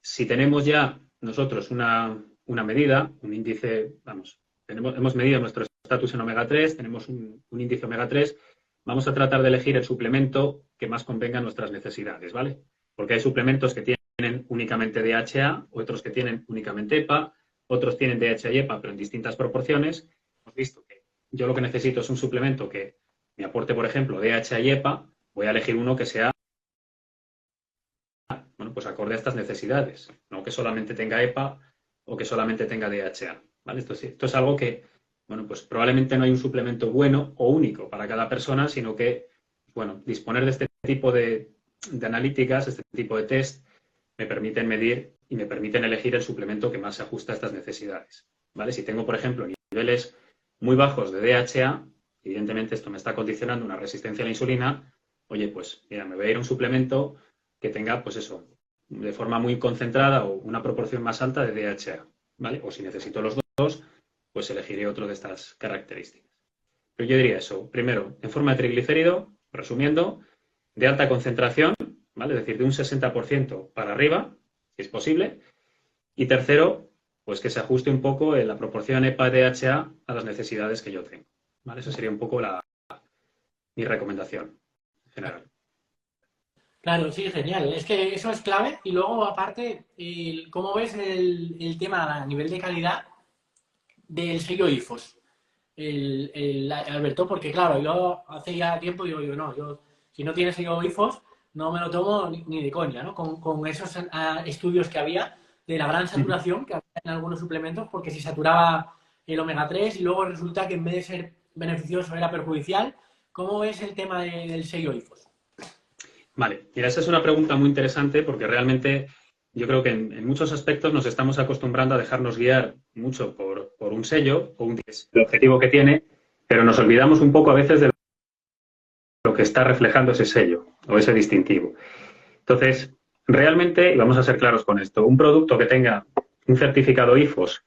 Si tenemos ya nosotros una medida, un índice, vamos, hemos medido nuestro estatus en omega 3, tenemos un índice omega 3, vamos a tratar de elegir el suplemento que más convenga a nuestras necesidades, ¿vale? Porque hay suplementos que tienen únicamente DHA, otros que tienen únicamente EPA, otros tienen DHA y EPA, pero en distintas proporciones. Hemos visto que yo lo que necesito es un suplemento que me aporte, por ejemplo, DHA y EPA, voy a elegir uno que sea, bueno, pues acorde a estas necesidades, no que solamente tenga EPA o que solamente tenga DHA, ¿vale? Esto es algo que, bueno, pues probablemente no hay un suplemento bueno o único para cada persona, sino que, bueno, disponer de este tipo de analíticas, este tipo de test, me permiten medir y me permiten elegir el suplemento que más se ajusta a estas necesidades, ¿vale? Si tengo, por ejemplo, niveles muy bajos de DHA, evidentemente esto me está condicionando una resistencia a la insulina, oye, pues mira, me voy a ir a un suplemento que tenga, pues eso, de forma muy concentrada o una proporción más alta de DHA, ¿vale? O si necesito los dos, pues elegiré otro de estas características. Pero yo diría eso, primero, en forma de triglicérido, resumiendo, de alta concentración, ¿vale? Es decir, de un 60% para arriba, si es posible. Y tercero, pues que se ajuste un poco en la proporción EPA-DHA a las necesidades que yo tengo, ¿vale? Esa sería un poco mi recomendación en general. Claro, sí, genial. Es que eso es clave. Y luego, aparte, ¿cómo ves el tema a nivel de calidad del sello IFOS? Alberto, porque claro, yo hace ya tiempo digo, yo si no tiene sello IFOS, no me lo tomo ni de coña, ¿no? Con esos estudios que había de la gran saturación que había en algunos suplementos, porque si saturaba el omega 3 y luego resulta que en vez de ser beneficioso era perjudicial. ¿Cómo ves el tema del sello IFOS? Vale, mira, esa es una pregunta muy interesante porque realmente yo creo que en muchos aspectos nos estamos acostumbrando a dejarnos guiar mucho por por un sello o el objetivo que tiene, pero nos olvidamos un poco a veces de lo que está reflejando ese sello o ese distintivo. Entonces, realmente, y vamos a ser claros con esto, un producto que tenga un certificado IFOS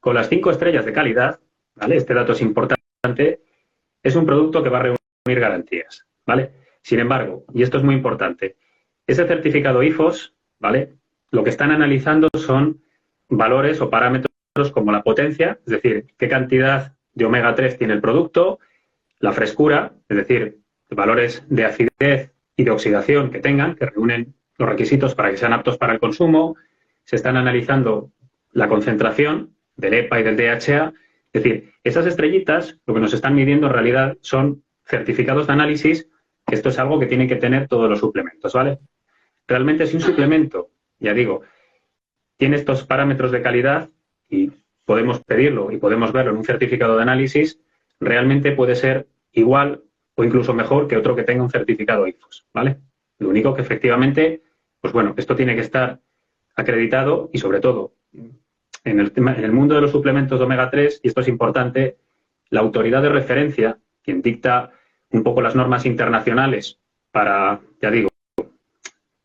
con las 5 estrellas de calidad, ¿vale? Este dato es importante, es un producto que va a reunir garantías, ¿vale? Sin embargo, y esto es muy importante, ese certificado IFOS, ¿vale? Lo que están analizando son valores o parámetros como la potencia, es decir, qué cantidad de omega 3 tiene el producto, la frescura, es decir, valores de acidez y de oxidación que tengan, que reúnen los requisitos para que sean aptos para el consumo. Se están analizando la concentración del EPA y del DHA. Es decir, esas estrellitas lo que nos están midiendo en realidad son certificados de análisis, que esto es algo que tienen que tener todos los suplementos, ¿vale? Realmente si un suplemento, ya digo, tiene estos parámetros de calidad y podemos pedirlo y podemos verlo en un certificado de análisis, realmente puede ser igual o incluso mejor que otro que tenga un certificado IFOS, ¿vale? Lo único que efectivamente, pues bueno, esto tiene que estar acreditado y sobre todo en el mundo de los suplementos de omega 3, y esto es importante, la autoridad de referencia, quien dicta un poco las normas internacionales para, ya digo,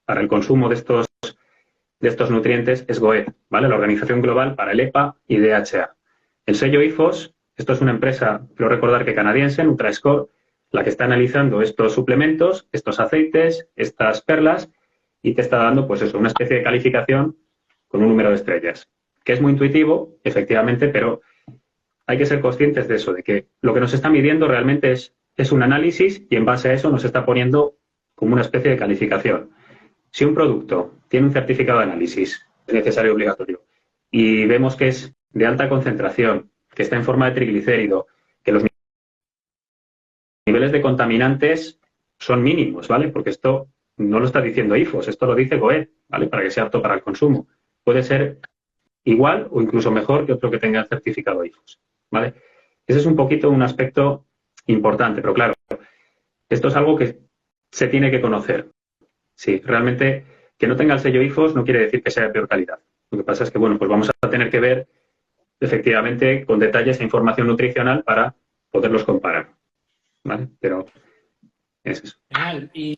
para el consumo de estos nutrientes es GOET, ¿vale? La Organización Global para el EPA y DHA. El sello IFOS, esto es una empresa, quiero recordar que canadiense, NutraScore, la que está analizando estos suplementos, estos aceites, estas perlas, y te está dando, pues eso, una especie de calificación con un número de estrellas, que es muy intuitivo, efectivamente, pero hay que ser conscientes de eso, de que lo que nos está midiendo realmente es un análisis y en base a eso nos está poniendo como una especie de calificación. Si un producto tiene un certificado de análisis, es necesario y obligatorio, y vemos que es de alta concentración, que está en forma de triglicérido, que los niveles de contaminantes son mínimos, ¿vale? Porque esto no lo está diciendo IFOS, esto lo dice GOET, ¿vale? Para que sea apto para el consumo. Puede ser igual o incluso mejor que otro que tenga el certificado IFOS, ¿vale? Ese es un poquito un aspecto importante, pero claro, esto es algo que se tiene que conocer. Sí, realmente que no tenga el sello IFOS no quiere decir que sea de peor calidad. Lo que pasa es que, bueno, pues vamos a tener que ver efectivamente con detalle esa información nutricional para poderlos comparar, ¿vale? Pero es eso. Genial. Y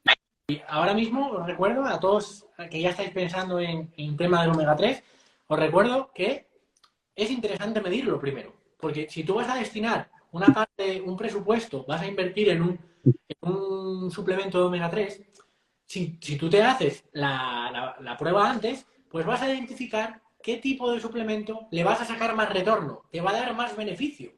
ahora mismo os recuerdo a todos que ya estáis pensando en tema del omega 3, os recuerdo que es interesante medirlo primero, porque si tú vas a destinar una parte, un presupuesto, vas a invertir en un suplemento de omega 3, si tú te haces la prueba antes, pues vas a identificar qué tipo de suplemento le vas a sacar más retorno, te va a dar más beneficio.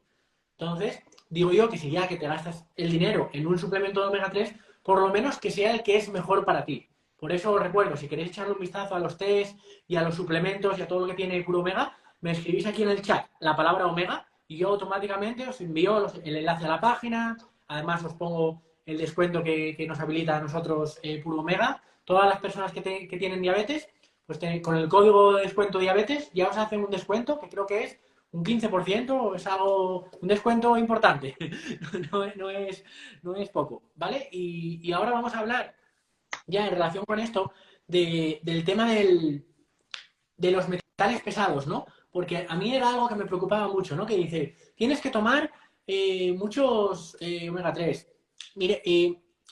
Entonces, digo yo que si ya que te gastas el dinero en un suplemento de omega 3, por lo menos que sea el que es mejor para ti. Por eso os recuerdo, si queréis echarle un vistazo a los test y a los suplementos y a todo lo que tiene Puro Omega, me escribís aquí en el chat la palabra omega y yo automáticamente os envío el enlace a la página. Además, os pongo el descuento que nos habilita a nosotros Puro Omega. Todas las personas que tienen diabetes, pues con el código de descuento diabetes ya os hacen un descuento que creo que es un 15%, es algo, un descuento importante. No es poco, ¿vale? Y ahora vamos a hablar ya en relación con esto del tema de los metales pesados, ¿no? Porque a mí era algo que me preocupaba mucho, ¿no? Que dice, tienes que tomar muchos omega 3. Mire,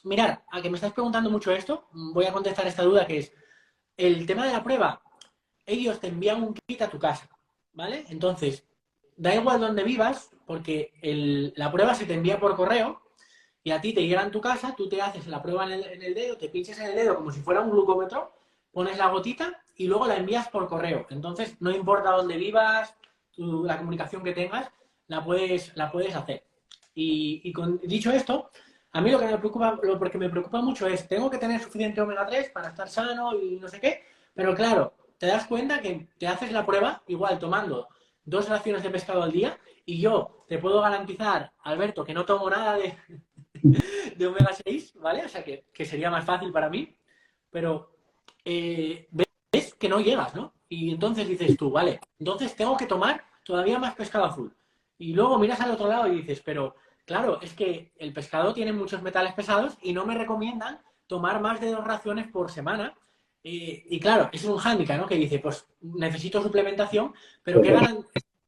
mirad, a que me estáis preguntando mucho esto, voy a contestar esta duda que es, el tema de la prueba, ellos te envían un kit a tu casa, ¿vale? Entonces, da igual donde vivas, porque la prueba se te envía por correo y a ti te llega en tu casa, tú te haces la prueba en el dedo, te pinches en el dedo como si fuera un glucómetro, pones la gotita y luego la envías por correo. Entonces, no importa dónde vivas, la comunicación que tengas, la puedes hacer. Y dicho esto, a mí lo que me preocupa mucho es, tengo que tener suficiente omega 3 para estar sano y no sé qué, pero claro, te das cuenta que te haces la prueba igual tomando 2 raciones de pescado al día y yo te puedo garantizar, Alberto, que no tomo nada de omega 6, ¿vale? O sea, que sería más fácil para mí, pero ves que no llegas, ¿no? Y entonces dices tú, vale, entonces tengo que tomar todavía más pescado azul. Y luego miras al otro lado y dices, pero claro, es que el pescado tiene muchos metales pesados y no me recomiendan tomar más de 2 raciones por semana. Y claro, ese es un hándicap, ¿no? Que dice, pues necesito suplementación, pero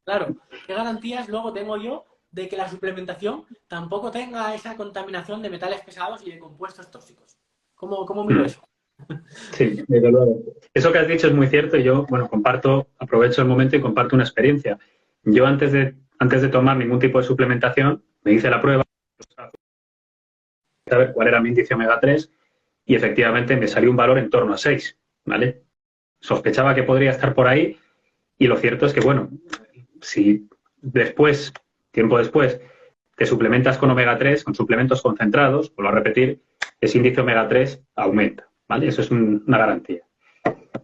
Claro, ¿qué garantías luego tengo yo de que la suplementación tampoco tenga esa contaminación de metales pesados y de compuestos tóxicos? ¿Cómo miro eso? Sí, desde luego. Eso que has dicho es muy cierto y yo, bueno, aprovecho el momento y comparto una experiencia. Yo antes de tomar ningún tipo de suplementación, me hice la prueba, a ver cuál era mi índice omega 3 y efectivamente me salió un valor en torno a 6, ¿vale? Sospechaba que podría estar por ahí y lo cierto es que, bueno, si después, tiempo después, te suplementas con omega 3, con suplementos concentrados, vuelvo a repetir, ese índice omega 3 aumenta, ¿vale? Eso es una garantía.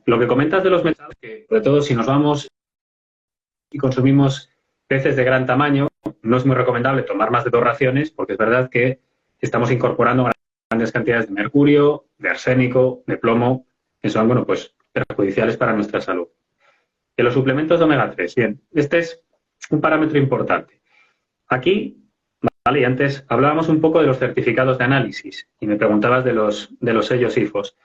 Lo que comentas de los metales, que sobre todo si nos vamos y consumimos peces de gran tamaño, no es muy recomendable tomar más de 2 raciones porque es verdad que estamos incorporando grandes cantidades de mercurio, de arsénico, de plomo, que son, bueno, pues perjudiciales para nuestra salud. En los suplementos de omega 3, bien, este es un parámetro importante. Aquí, vale, y antes hablábamos un poco de los certificados de análisis y me preguntabas de los sellos IFOS.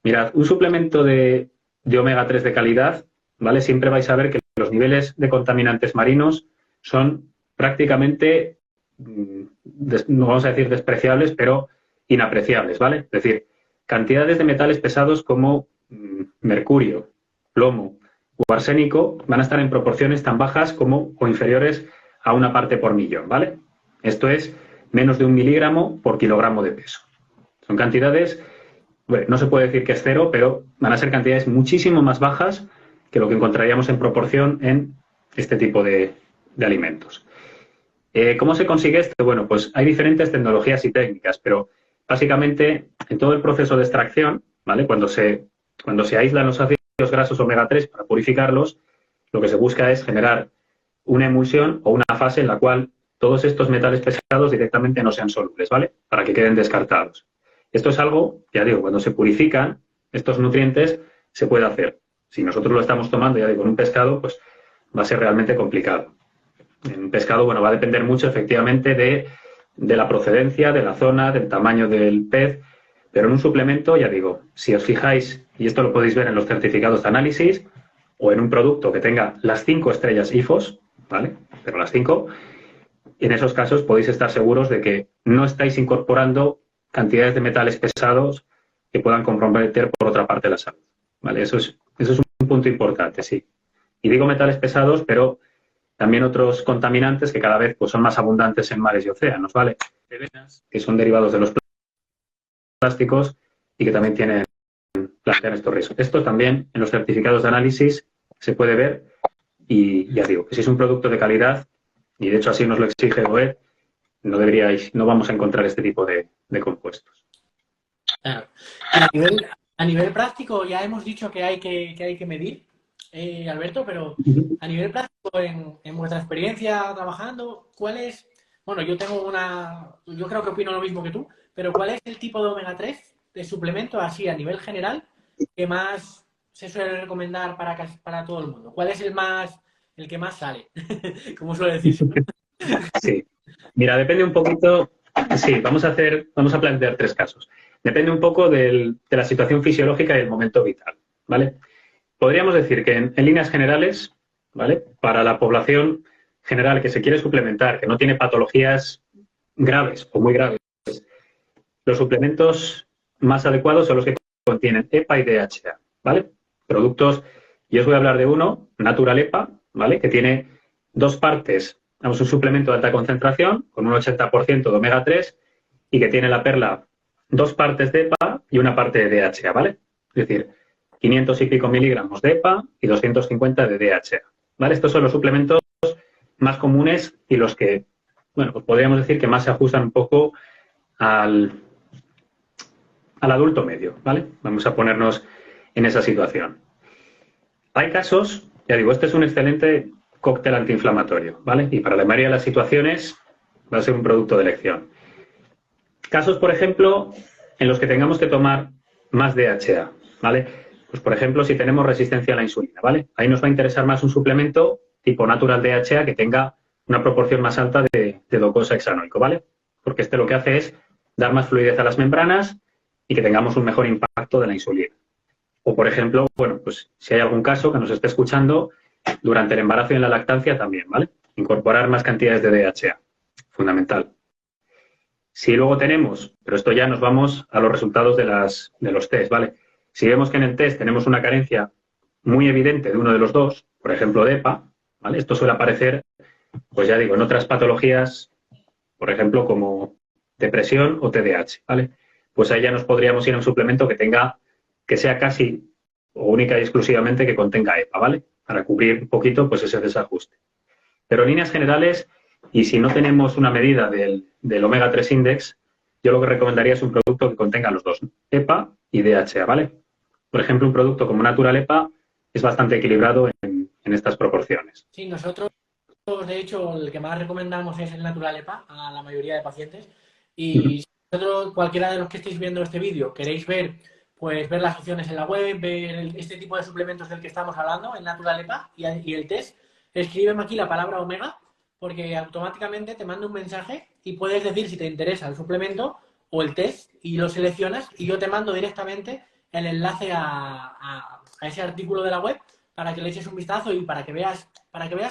Mirad, un suplemento de omega 3 de calidad, ¿vale? Siempre vais a ver que los niveles de contaminantes marinos son prácticamente, no vamos a decir despreciables, pero inapreciables, ¿vale? Es decir, cantidades de metales pesados como mercurio, plomo o arsénico van a estar en proporciones tan bajas como o inferiores a 1 parte por millón, ¿vale? Esto es menos de 1 miligramo por kilogramo de peso. Son cantidades, bueno, no se puede decir que es cero, pero van a ser cantidades muchísimo más bajas que lo que encontraríamos en proporción en este tipo de alimentos. ¿Cómo se consigue esto? Bueno, pues hay diferentes tecnologías y técnicas, pero básicamente en todo el proceso de extracción, ¿vale? Cuando se aíslan los ácidos grasos omega 3 para purificarlos, lo que se busca es generar una emulsión o una fase en la cual todos estos metales pesados directamente no sean solubles, ¿vale? Para que queden descartados. Esto es algo, ya digo, cuando se purifican estos nutrientes se puede hacer. Si nosotros lo estamos tomando, ya digo, en un pescado, pues va a ser realmente complicado. En un pescado, bueno, va a depender mucho efectivamente de la procedencia, de la zona, del tamaño del pez, pero en un suplemento, ya digo, si os fijáis, y esto lo podéis ver en los certificados de análisis, o en un producto que tenga las 5 estrellas IFOS, ¿vale? Pero las 5, en esos casos podéis estar seguros de que no estáis incorporando cantidades de metales pesados que puedan comprometer por otra parte la salud, ¿vale? Eso es un punto importante, sí. Y digo metales pesados, pero también otros contaminantes que cada vez pues, son más abundantes en mares y océanos, ¿vale? Que son derivados de los plásticos y que también plantean estos riesgos. Esto también en los certificados de análisis se puede ver y ya digo, que si es un producto de calidad, y de hecho así nos lo exige OED, no vamos a encontrar este tipo de compuestos. Claro. A nivel práctico ya hemos dicho que hay que medir, Alberto, pero a nivel práctico, en vuestra experiencia trabajando, ¿cuál es? Bueno, yo creo que opino lo mismo que tú, pero ¿cuál es el tipo de omega 3 de suplemento así a nivel general que más se suele recomendar para todo el mundo? ¿Cuál es el que más sale? Como suele decirse. Sí. Mira, depende un poquito. Sí, vamos a plantear 3 casos. Depende un poco de la situación fisiológica y el momento vital, ¿vale? Podríamos decir que en líneas generales, ¿vale? Para la población general que se quiere suplementar, que no tiene patologías graves o muy graves, los suplementos más adecuados son los que contienen EPA y DHA, ¿vale? Productos, y os voy a hablar de uno, Natural EPA, ¿vale? Que tiene 2 partes, un suplemento de alta concentración con un 80% de omega 3 y que tiene la perla 2 partes de EPA y 1 parte de DHA, ¿vale? Es decir, 500 y pico miligramos de EPA y 250 de DHA, ¿vale? Estos son los suplementos más comunes y los que, bueno, pues podríamos decir que más se ajustan un poco al adulto medio, ¿vale? Vamos a ponernos en esa situación. Hay casos, ya digo, este es un excelente cóctel antiinflamatorio, ¿vale? Y para la mayoría de las situaciones va a ser un producto de elección. Casos, por ejemplo, en los que tengamos que tomar más DHA, ¿vale? Pues, por ejemplo, si tenemos resistencia a la insulina, ¿vale? Ahí nos va a interesar más un suplemento tipo Natural DHA que tenga una proporción más alta de glucosa hexanoico, ¿vale? Porque este lo que hace es dar más fluidez a las membranas y que tengamos un mejor impacto de la insulina. O, por ejemplo, bueno, pues si hay algún caso que nos esté escuchando durante el embarazo y en la lactancia también, ¿vale? Incorporar más cantidades de DHA, fundamental. Si luego tenemos, pero esto ya nos vamos a los resultados de los test, ¿vale? Si vemos que en el test tenemos una carencia muy evidente de uno de los dos, por ejemplo, de EPA, ¿vale? Esto suele aparecer, pues ya digo, en otras patologías, por ejemplo, como depresión o TDAH, ¿vale? Pues ahí ya nos podríamos ir a un suplemento que sea casi o única y exclusivamente que contenga EPA, ¿vale? Para cubrir un poquito, pues ese desajuste. Pero en líneas generales, y si no tenemos una medida del omega 3 index, yo lo que recomendaría es un producto que contenga los dos, EPA y DHA, ¿vale? Por ejemplo, un producto como Natural EPA es bastante equilibrado en estas proporciones. Sí, nosotros, de hecho, el que más recomendamos es el Natural EPA a la mayoría de pacientes. Y si vosotros, cualquiera de los que estéis viendo este vídeo, queréis ver, pues ver las opciones en la web, ver este tipo de suplementos del que estamos hablando, el Natural EPA y el test, escríbeme aquí la palabra omega, porque automáticamente te mando un mensaje y puedes decir si te interesa el suplemento o el test y lo seleccionas y yo te mando directamente el enlace a ese artículo de la web para que le eches un vistazo y para que veas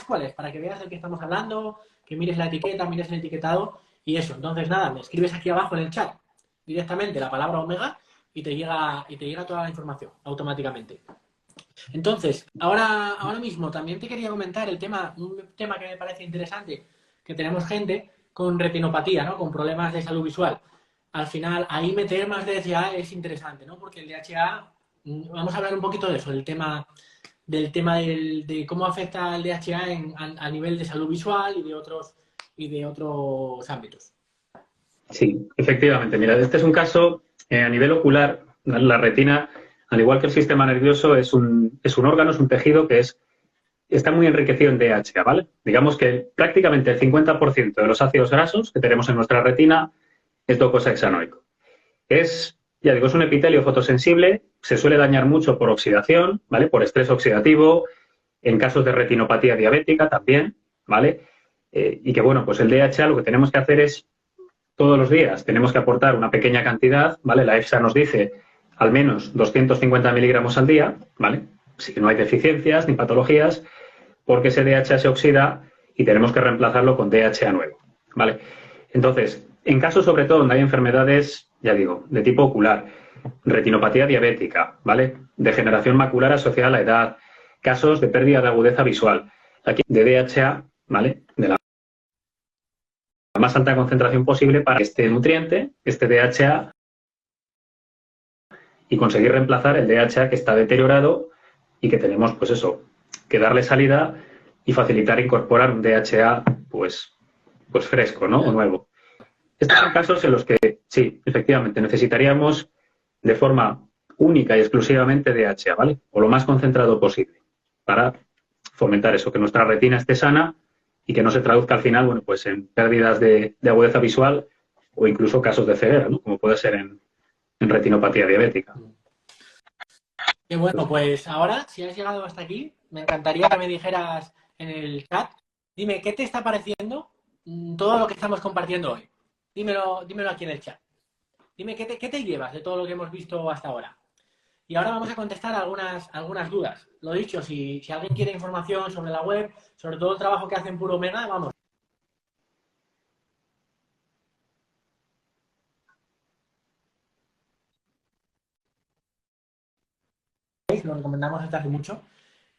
cuál es, para que veas de qué estamos hablando, que mires la etiqueta, mires el etiquetado y eso. Entonces, nada, me escribes aquí abajo en el chat directamente la palabra omega y te llega toda la información automáticamente. Entonces, ahora mismo también te quería comentar un tema que me parece interesante, que tenemos gente con retinopatía, ¿no? Con problemas de salud visual. Al final, ahí meter más DHA es interesante, ¿no? Porque el DHA, vamos a hablar un poquito de eso, del tema de cómo afecta el DHA a nivel de salud visual y de otros ámbitos. Sí, efectivamente. Mira, este es un caso a nivel ocular. La retina, al igual que el sistema nervioso, es un órgano, es un tejido que está muy enriquecido en DHA, ¿vale? Digamos que prácticamente el 50% de los ácidos grasos que tenemos en nuestra retina es docosahexaenoico. Ya digo, es un epitelio fotosensible, se suele dañar mucho por oxidación, ¿vale? Por estrés oxidativo, en casos de retinopatía diabética también, ¿vale? Y que, bueno, pues el DHA lo que tenemos que hacer es, todos los días, tenemos que aportar una pequeña cantidad, ¿vale? La EFSA nos dice al menos 250 miligramos al día, ¿vale? Si no hay deficiencias ni patologías, porque ese DHA se oxida y tenemos que reemplazarlo con DHA nuevo, ¿vale? Entonces, en casos sobre todo donde hay enfermedades, ya digo, de tipo ocular, retinopatía diabética, ¿vale? Degeneración macular asociada a la edad, casos de pérdida de agudeza visual, aquí de DHA, ¿vale? De la más alta concentración posible para este nutriente, este DHA, y conseguir reemplazar el DHA que está deteriorado y que tenemos, pues eso, que darle salida y facilitar incorporar un DHA, pues fresco, ¿no? O nuevo. Estos son casos en los que, sí, efectivamente, necesitaríamos de forma única y exclusivamente DHA, ¿vale? O lo más concentrado posible, para fomentar eso, que nuestra retina esté sana y que no se traduzca al final, bueno, pues en pérdidas de agudeza visual o incluso casos de ceguera, ¿no? Como puede ser en retinopatía diabética. Y bueno, pues ahora, si has llegado hasta aquí, me encantaría que me dijeras en el chat, dime, ¿qué te está pareciendo todo lo que estamos compartiendo hoy? Dímelo aquí en el chat. Dime, ¿qué te llevas de todo lo que hemos visto hasta ahora? Y ahora vamos a contestar algunas dudas. Lo dicho, si alguien quiere información sobre la web, sobre todo el trabajo que hacen Puro Omega, vamos. Lo recomendamos desde hace mucho.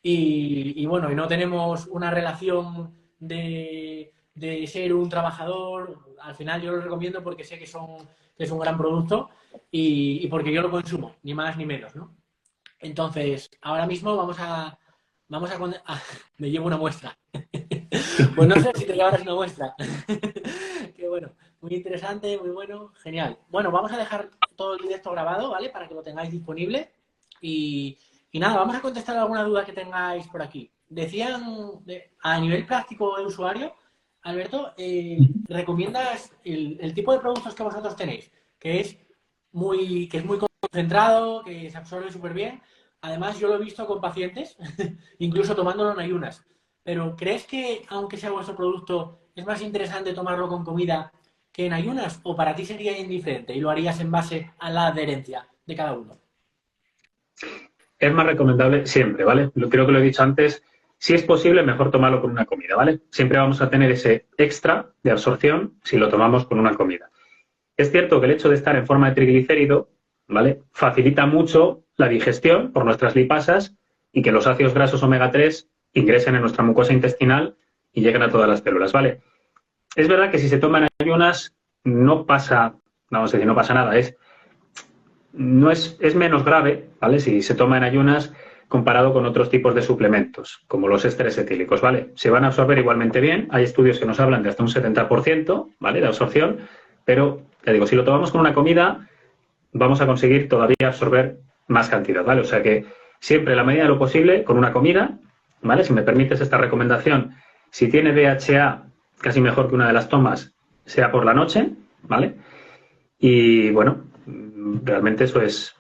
Y bueno, y no tenemos una relación de ser un trabajador. Al final yo lo recomiendo porque sé que es un gran producto y porque yo lo consumo, ni más ni menos, ¿no? Entonces, ahora mismo me llevo una muestra. Pues no sé si te llevarás una muestra. Qué bueno, muy interesante, muy bueno, genial. Bueno, vamos a dejar todo el directo grabado, ¿vale? Para que lo tengáis disponible. Y nada, vamos a contestar alguna duda que tengáis por aquí. Decían, a nivel práctico de usuario, Alberto, ¿recomiendas el tipo de productos que vosotros tenéis? Que es muy concentrado, que se absorbe súper bien. Además, yo lo he visto con pacientes, incluso tomándolo en ayunas. Pero ¿crees que, aunque sea vuestro producto, es más interesante tomarlo con comida que en ayunas? ¿O para ti sería indiferente y lo harías en base a la adherencia de cada uno? Es más recomendable siempre, ¿vale? Creo que lo he dicho antes, Si es posible, mejor tomarlo con una comida, ¿vale? Siempre vamos a tener ese extra de absorción si lo tomamos con una comida. Es cierto que el hecho de estar en forma de triglicérido, ¿vale?, facilita mucho la digestión por nuestras lipasas y que los ácidos grasos omega 3 ingresen en nuestra mucosa intestinal y lleguen a todas las células, ¿vale? Es verdad que si se toman en ayunas no pasa, vamos a decir, no pasa nada, es menos grave, ¿vale?, si se toma en ayunas comparado con otros tipos de suplementos, como los ésteres etílicos, ¿vale? Se van a absorber igualmente bien, hay estudios que nos hablan de hasta un 70%, ¿vale?, de absorción, pero, ya digo, si lo tomamos con una comida, vamos a conseguir todavía absorber más cantidad, ¿vale? O sea que siempre, en la medida de lo posible, con una comida, ¿vale? Si me permites esta recomendación, si tiene DHA, casi mejor que una de las tomas sea por la noche, ¿vale? Y, bueno, realmente eso es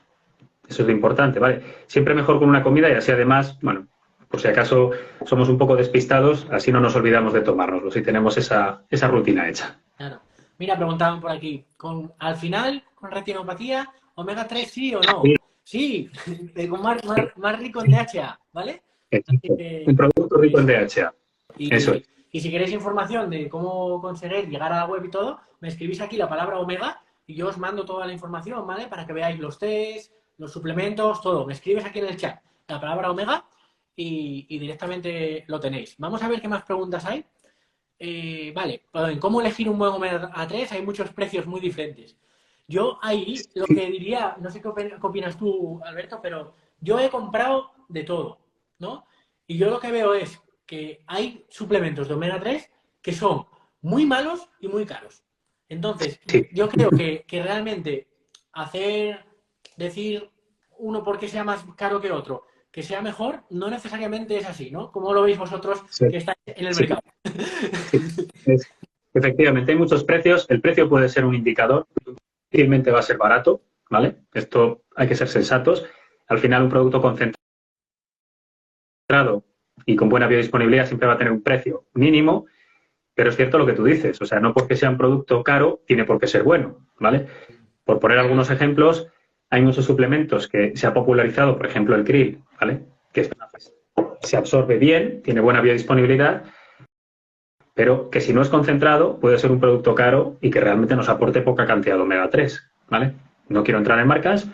lo importante, ¿vale? Siempre mejor con una comida y así además, bueno, por si acaso somos un poco despistados, así no nos olvidamos de tomárnoslo, si tenemos esa rutina hecha. Claro. Mira, preguntaban por aquí, al final, con retinopatía, omega 3 sí o no? Sí, con más rico en DHA, ¿vale? Exacto. Un producto rico en DHA. Eso es. Y si queréis información de cómo conseguir llegar a la web y todo, me escribís aquí la palabra omega y yo os mando toda la información, ¿vale? Para que veáis los test, los suplementos, todo. Me escribes aquí en el chat la palabra omega y directamente lo tenéis. Vamos a ver qué más preguntas hay. Vale, en cómo elegir un buen omega 3 hay muchos precios muy diferentes. Yo ahí lo que diría, no sé qué opinas tú, Alberto, pero yo he comprado de todo, ¿no? Y yo lo que veo es que hay suplementos de omega 3 que son muy malos y muy caros. Entonces, yo creo que realmente decir uno porque sea más caro que otro, que sea mejor, no necesariamente es así, ¿no? ¿Cómo lo veis vosotros que estáis en el mercado? Efectivamente, hay muchos precios. El precio puede ser un indicador. Difícilmente va a ser barato, ¿vale? Esto hay que ser sensatos. Al final, un producto concentrado y con buena biodisponibilidad siempre va a tener un precio mínimo, pero es cierto lo que tú dices. O sea, no porque sea un producto caro tiene por qué ser bueno, ¿vale? Por poner algunos ejemplos, hay muchos suplementos que se ha popularizado, por ejemplo, el krill, ¿vale?, que se absorbe bien, tiene buena biodisponibilidad, pero que si no es concentrado puede ser un producto caro y que realmente nos aporte poca cantidad de omega 3, ¿vale? No quiero entrar en marcas,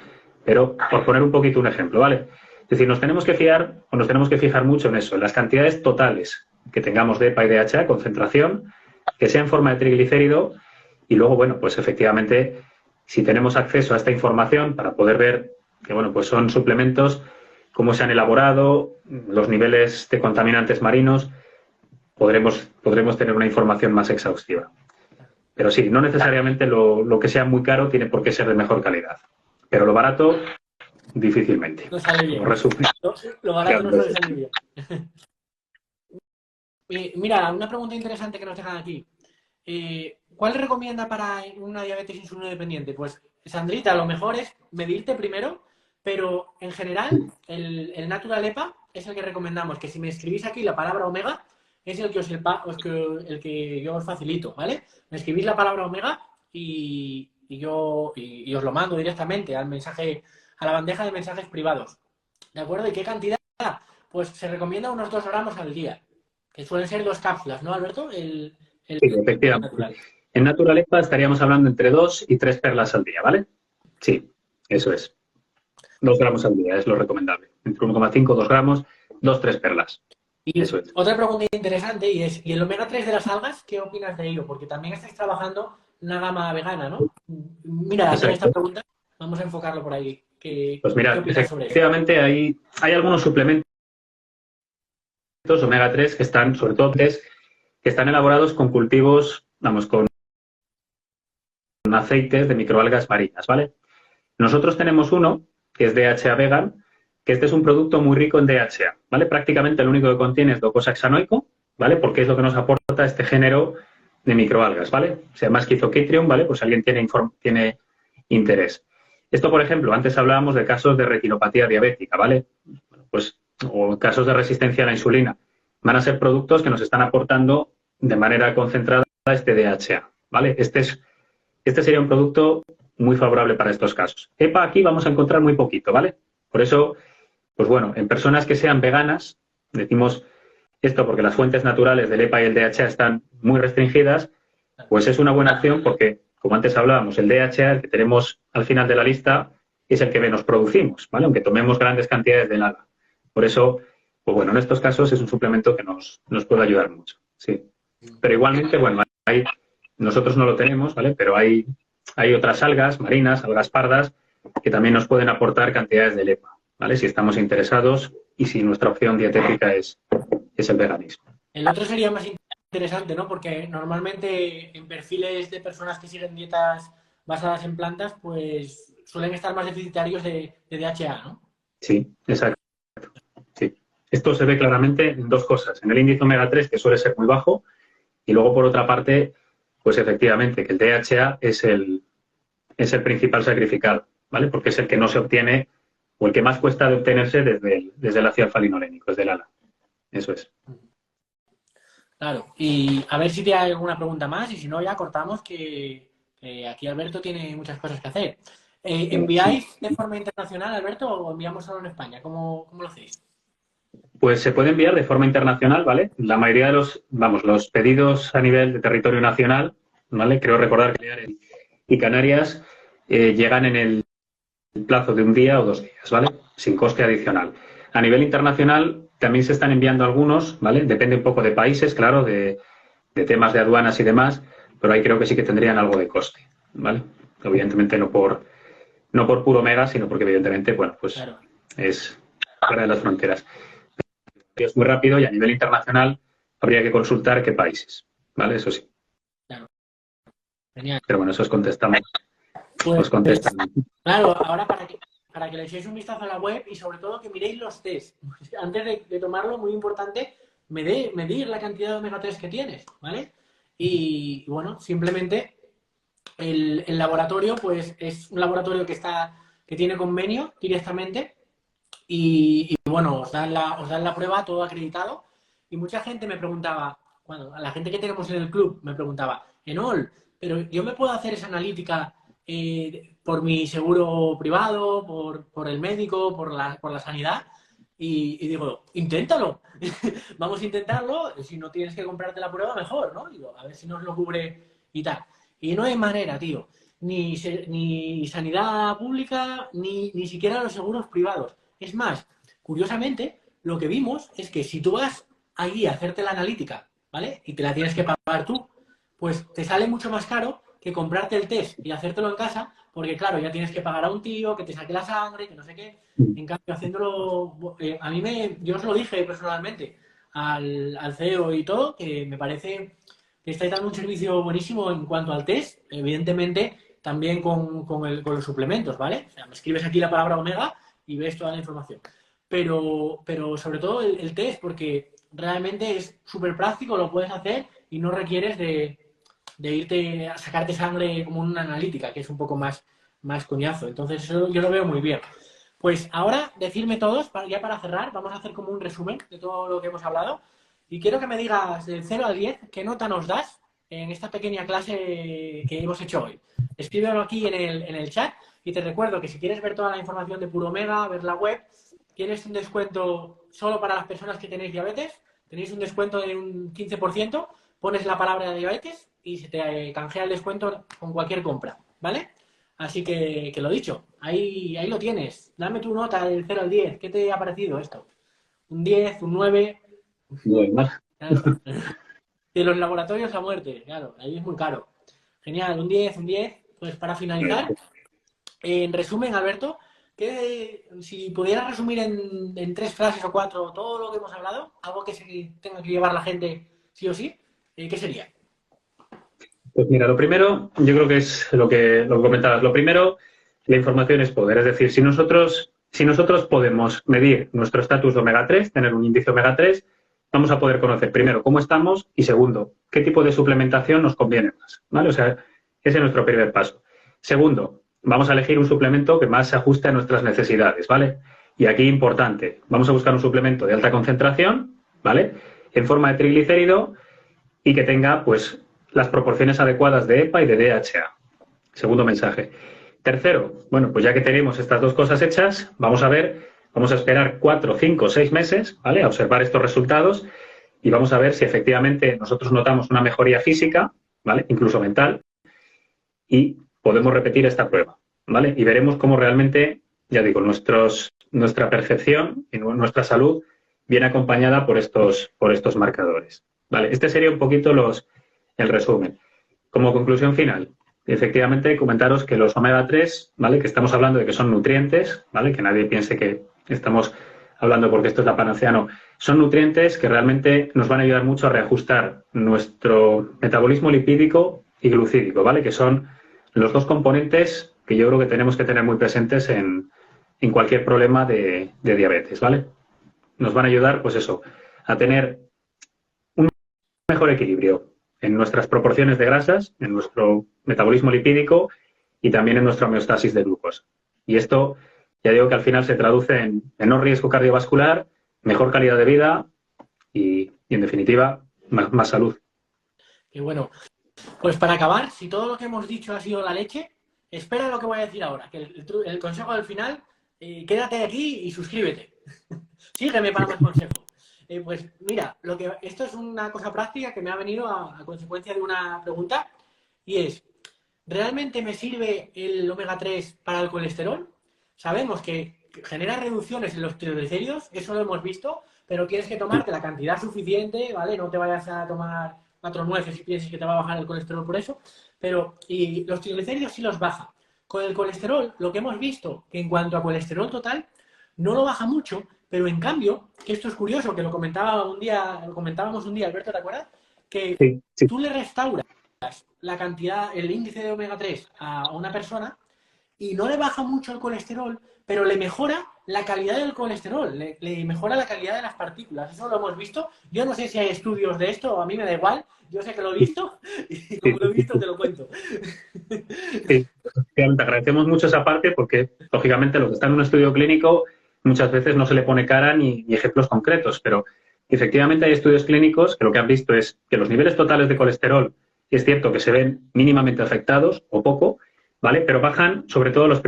pero por poner un poquito un ejemplo, ¿vale? Es decir, nos tenemos que fijar mucho en eso, en las cantidades totales que tengamos de EPA y DHA, concentración, que sea en forma de triglicérido y luego, bueno, pues efectivamente, si tenemos acceso a esta información para poder ver que, bueno, pues son suplementos, cómo se han elaborado, los niveles de contaminantes marinos, podremos tener una información más exhaustiva. Pero sí, no necesariamente lo que sea muy caro tiene por qué ser de mejor calidad. Pero lo barato, difícilmente. No sale bien. Lo barato no suele salir bien. Mira, una pregunta interesante que nos dejan aquí. ¿Cuál recomienda para una diabetes insulino dependiente? Pues, Sandrita, lo mejor es medirte primero, pero en general el Natural EPA es el que recomendamos, que si me escribís aquí la palabra omega, es el que yo os facilito, ¿vale? Me escribís la palabra omega y os lo mando directamente a la bandeja de mensajes privados. ¿De acuerdo? ¿Y qué cantidad? Pues se recomienda unos 2 gramos al día, que suelen ser 2 cápsulas, ¿no, Alberto? Sí, efectivamente. En Natural EPA estaríamos hablando entre 2 y 3 perlas al día, ¿vale? Sí, eso es. 2 gramos al día es lo recomendable. Entre 1,5 2 gramos, 2-3 perlas. Y eso es. Otra pregunta interesante y el omega 3 de las algas, ¿qué opinas de ello? Porque también estáis trabajando una gama vegana, ¿no? Mira, hacer esta pregunta, vamos a enfocarlo por ahí. Pues mira, efectivamente hay algunos suplementos omega 3 que están, sobre todo que están elaborados con cultivos, vamos, con aceites de microalgas marinas, ¿vale? Nosotros tenemos uno que es DHA vegan, que este es un producto muy rico en DHA, ¿vale? Prácticamente lo único que contiene es docosahexaenoico, ¿vale? Porque es lo que nos aporta este género de microalgas, ¿vale? Se llama Schizochytrium, ¿vale? Pues si alguien tiene interés. Esto, por ejemplo, antes hablábamos de casos de retinopatía diabética, ¿vale? Pues, o casos de resistencia a la insulina. Van a ser productos que nos están aportando de manera concentrada este DHA, ¿vale? Este sería un producto muy favorable para estos casos. EPA aquí vamos a encontrar muy poquito, ¿vale? Por eso, pues bueno, en personas que sean veganas, decimos esto porque las fuentes naturales del EPA y el DHA están muy restringidas, pues es una buena opción porque, como antes hablábamos, el DHA, el que tenemos al final de la lista, es el que menos producimos, ¿vale? Aunque tomemos grandes cantidades de nada. Por eso, pues bueno, en estos casos es un suplemento que nos puede ayudar mucho, sí. Pero igualmente, bueno, nosotros no lo tenemos, ¿vale? Pero hay otras algas marinas, algas pardas, que también nos pueden aportar cantidades de EPA, ¿vale? Si estamos interesados y si nuestra opción dietética es el veganismo. El otro sería más interesante, ¿no? Porque normalmente en perfiles de personas que siguen dietas basadas en plantas, pues suelen estar más deficitarios de DHA, ¿no? Sí, exacto. Sí. Esto se ve claramente en dos cosas. En el índice omega 3, que suele ser muy bajo, y luego, por otra parte, pues efectivamente, que el DHA es el principal sacrificado, ¿vale? Porque es el que no se obtiene o el que más cuesta de obtenerse desde el ácido alfa-linolénico, desde el ALA. Eso es. Claro. Y a ver si te hay alguna pregunta más y si no, ya cortamos que aquí Alberto tiene muchas cosas que hacer. ¿Enviáis de forma internacional, Alberto, o enviamos solo en España? ¿Cómo lo hacéis? Pues se puede enviar de forma internacional, ¿vale? La mayoría de los pedidos a nivel de territorio nacional, ¿vale? Creo recordar que Baleares y Canarias llegan en el plazo de un día o 2 días, ¿vale? Sin coste adicional. A nivel internacional también se están enviando algunos, ¿vale? Depende un poco de países, claro, de temas de aduanas y demás, pero ahí creo que sí que tendrían algo de coste, ¿vale? Evidentemente no por puro omega, sino porque evidentemente, bueno, pues claro, es fuera de las fronteras. Es muy rápido y a nivel internacional habría que consultar qué países, ¿vale? Eso sí. Claro. Genial. Pero bueno, eso os contestamos. Pues, os contestan. Claro, ahora para que le echéis un vistazo a la web y sobre todo que miréis los test. Antes de tomarlo, muy importante, medir la cantidad de omega 3 que tienes, ¿vale? Y bueno, simplemente el laboratorio, pues es un laboratorio que tiene convenio directamente y bueno, os dan la prueba todo acreditado. Y mucha gente me preguntaba, a la gente que tenemos en el club me preguntaba, Enol, pero yo me puedo hacer esa analítica por mi seguro privado, por el médico, por la sanidad. Y digo, inténtalo. Vamos a intentarlo. Si no tienes que comprarte la prueba, mejor, ¿no? Digo, a ver si nos lo cubre y tal. Y no hay manera, tío. Ni sanidad pública, ni siquiera los seguros privados. Es más, curiosamente, lo que vimos es que si tú vas allí a hacerte la analítica, ¿vale? Y te la tienes que pagar tú, pues te sale mucho más caro que comprarte el test y hacértelo en casa, porque claro, ya tienes que pagar a un tío que te saque la sangre, que no sé qué. En cambio, haciéndolo, yo os lo dije personalmente al CEO y todo, que me parece que estáis dando un servicio buenísimo en cuanto al test, evidentemente también con los suplementos, ¿vale? O sea, me escribes aquí la palabra omega y ves toda la información. Pero sobre todo el test, porque realmente es súper práctico, lo puedes hacer y no requieres de irte a sacarte sangre como una analítica, que es un poco más coñazo. Entonces, eso yo lo veo muy bien. Pues ahora, decirme todos, ya para cerrar, vamos a hacer como un resumen de todo lo que hemos hablado. Y quiero que me digas del 0 al 10 qué nota nos das en esta pequeña clase que hemos hecho hoy. Escríbelo aquí en el chat y te recuerdo que si quieres ver toda la información de Puro Omega, ver la web, tienes un descuento solo para las personas que tenéis diabetes. Tenéis un descuento de un 15%, pones la palabra diabetes y se te canjea el descuento con cualquier compra, ¿vale? Así que lo dicho, ahí lo tienes. Dame tu nota del 0 al 10. ¿Qué te ha parecido esto? ¿Un 10, un 9? Bueno. Claro. De los laboratorios a muerte, claro, ahí es muy caro. Genial, un 10. Pues para finalizar, en resumen, Alberto, si pudieras resumir en 3 frases o 4 todo lo que hemos hablado, algo que se tenga que llevar la gente sí o sí, ¿qué sería? Pues mira, lo primero, yo creo que es lo que comentabas. Lo primero, la información es poder. Es decir, si nosotros podemos medir nuestro estatus de omega 3, tener un índice omega 3, vamos a poder conocer, primero, cómo estamos y, segundo, qué tipo de suplementación nos conviene más, ¿vale? O sea, ese es nuestro primer paso. Segundo, vamos a elegir un suplemento que más se ajuste a nuestras necesidades, ¿vale? Y aquí, importante, vamos a buscar un suplemento de alta concentración, ¿vale? En forma de triglicérido y que tenga, pues, las proporciones adecuadas de EPA y de DHA. Segundo mensaje. Tercero, bueno, pues ya que tenemos estas dos cosas hechas, vamos a esperar 4, 5, 6 meses, ¿vale? A observar estos resultados y vamos a ver si efectivamente nosotros notamos una mejoría física, ¿vale? Incluso mental, y podemos repetir esta prueba, ¿vale? Y veremos cómo realmente, ya digo, nuestra percepción y nuestra salud viene acompañada por estos marcadores, ¿vale? Este sería un poquito el resumen. Como conclusión final, efectivamente, comentaros que los omega 3, ¿vale? Que estamos hablando de que son nutrientes, ¿vale? Que nadie piense que estamos hablando porque esto es la panacea, no. Son nutrientes que realmente nos van a ayudar mucho a reajustar nuestro metabolismo lipídico y glucídico, ¿vale? Que son los dos componentes que yo creo que tenemos que tener muy presentes en cualquier problema de diabetes, ¿vale? Nos van a ayudar, pues eso, a tener un mejor equilibrio en nuestras proporciones de grasas, en nuestro metabolismo lipídico y también en nuestra homeostasis de glucosa. Y esto, ya digo que al final se traduce en menor riesgo cardiovascular, mejor calidad de vida y en definitiva, más salud. Y bueno, pues para acabar, si todo lo que hemos dicho ha sido la leche, espera lo que voy a decir ahora, que el consejo del final, quédate aquí y suscríbete. Sígueme para más consejos. Pues mira, esto es una cosa práctica que me ha venido a consecuencia de una pregunta, y es, ¿realmente me sirve el omega 3 para el colesterol? Sabemos que genera reducciones en los triglicéridos, eso lo hemos visto, pero tienes que tomarte la cantidad suficiente, ¿vale? No te vayas a tomar 4 nueces si piensas que te va a bajar el colesterol por eso, y los triglicéridos sí los baja. Con el colesterol, lo que hemos visto, que en cuanto a colesterol total, no lo baja mucho, pero en cambio, que esto es curioso, que lo comentábamos un día, Alberto, ¿te acuerdas? Que Sí. tú le restauras la cantidad, el índice de omega 3 a una persona y no le baja mucho el colesterol, pero le mejora la calidad del colesterol, le mejora la calidad de las partículas. Eso lo hemos visto. Yo no sé si hay estudios de esto, a mí me da igual. Yo sé que lo he visto y como lo he visto te lo cuento. Sí, te agradecemos mucho esa parte porque, lógicamente, lo que está en un estudio clínico muchas veces no se le pone cara ni ejemplos concretos, pero efectivamente hay estudios clínicos que lo que han visto es que los niveles totales de colesterol es cierto que se ven mínimamente afectados o poco, ¿vale? Pero bajan sobre todo las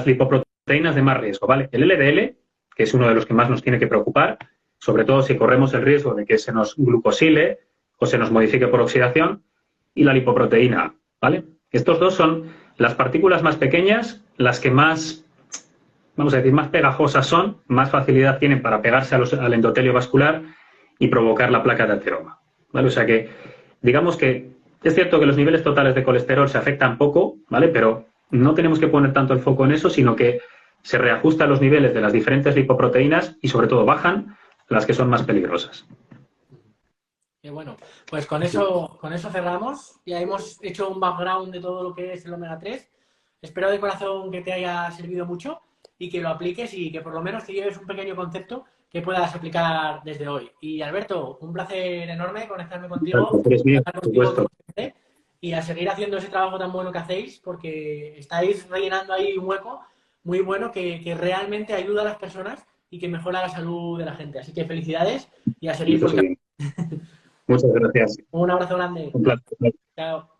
lipoproteínas de más riesgo, ¿vale? El LDL, que es uno de los que más nos tiene que preocupar, sobre todo si corremos el riesgo de que se nos glucosile o se nos modifique por oxidación, y la lipoproteína, ¿vale? Estos dos son las partículas más pequeñas, las que más, vamos a decir, más pegajosas son, más facilidad tienen para pegarse al endotelio vascular y provocar la placa de ateroma, ¿vale? O sea que, digamos que es cierto que los niveles totales de colesterol se afectan poco, ¿vale? Pero no tenemos que poner tanto el foco en eso, sino que se reajustan los niveles de las diferentes lipoproteínas y, sobre todo, bajan las que son más peligrosas. Y bueno, pues con eso cerramos. Ya hemos hecho un background de todo lo que es el omega 3. Espero de corazón que te haya servido mucho y que lo apliques y que por lo menos te lleves un pequeño concepto que puedas aplicar desde hoy. Y Alberto, un placer enorme conectarme contigo, hablar contigo y a seguir haciendo ese trabajo tan bueno que hacéis, porque estáis rellenando ahí un hueco muy bueno que realmente ayuda a las personas y que mejora la salud de la gente. Así que felicidades y a seguir. Muchas gracias. Un abrazo grande. Un placer. Chao.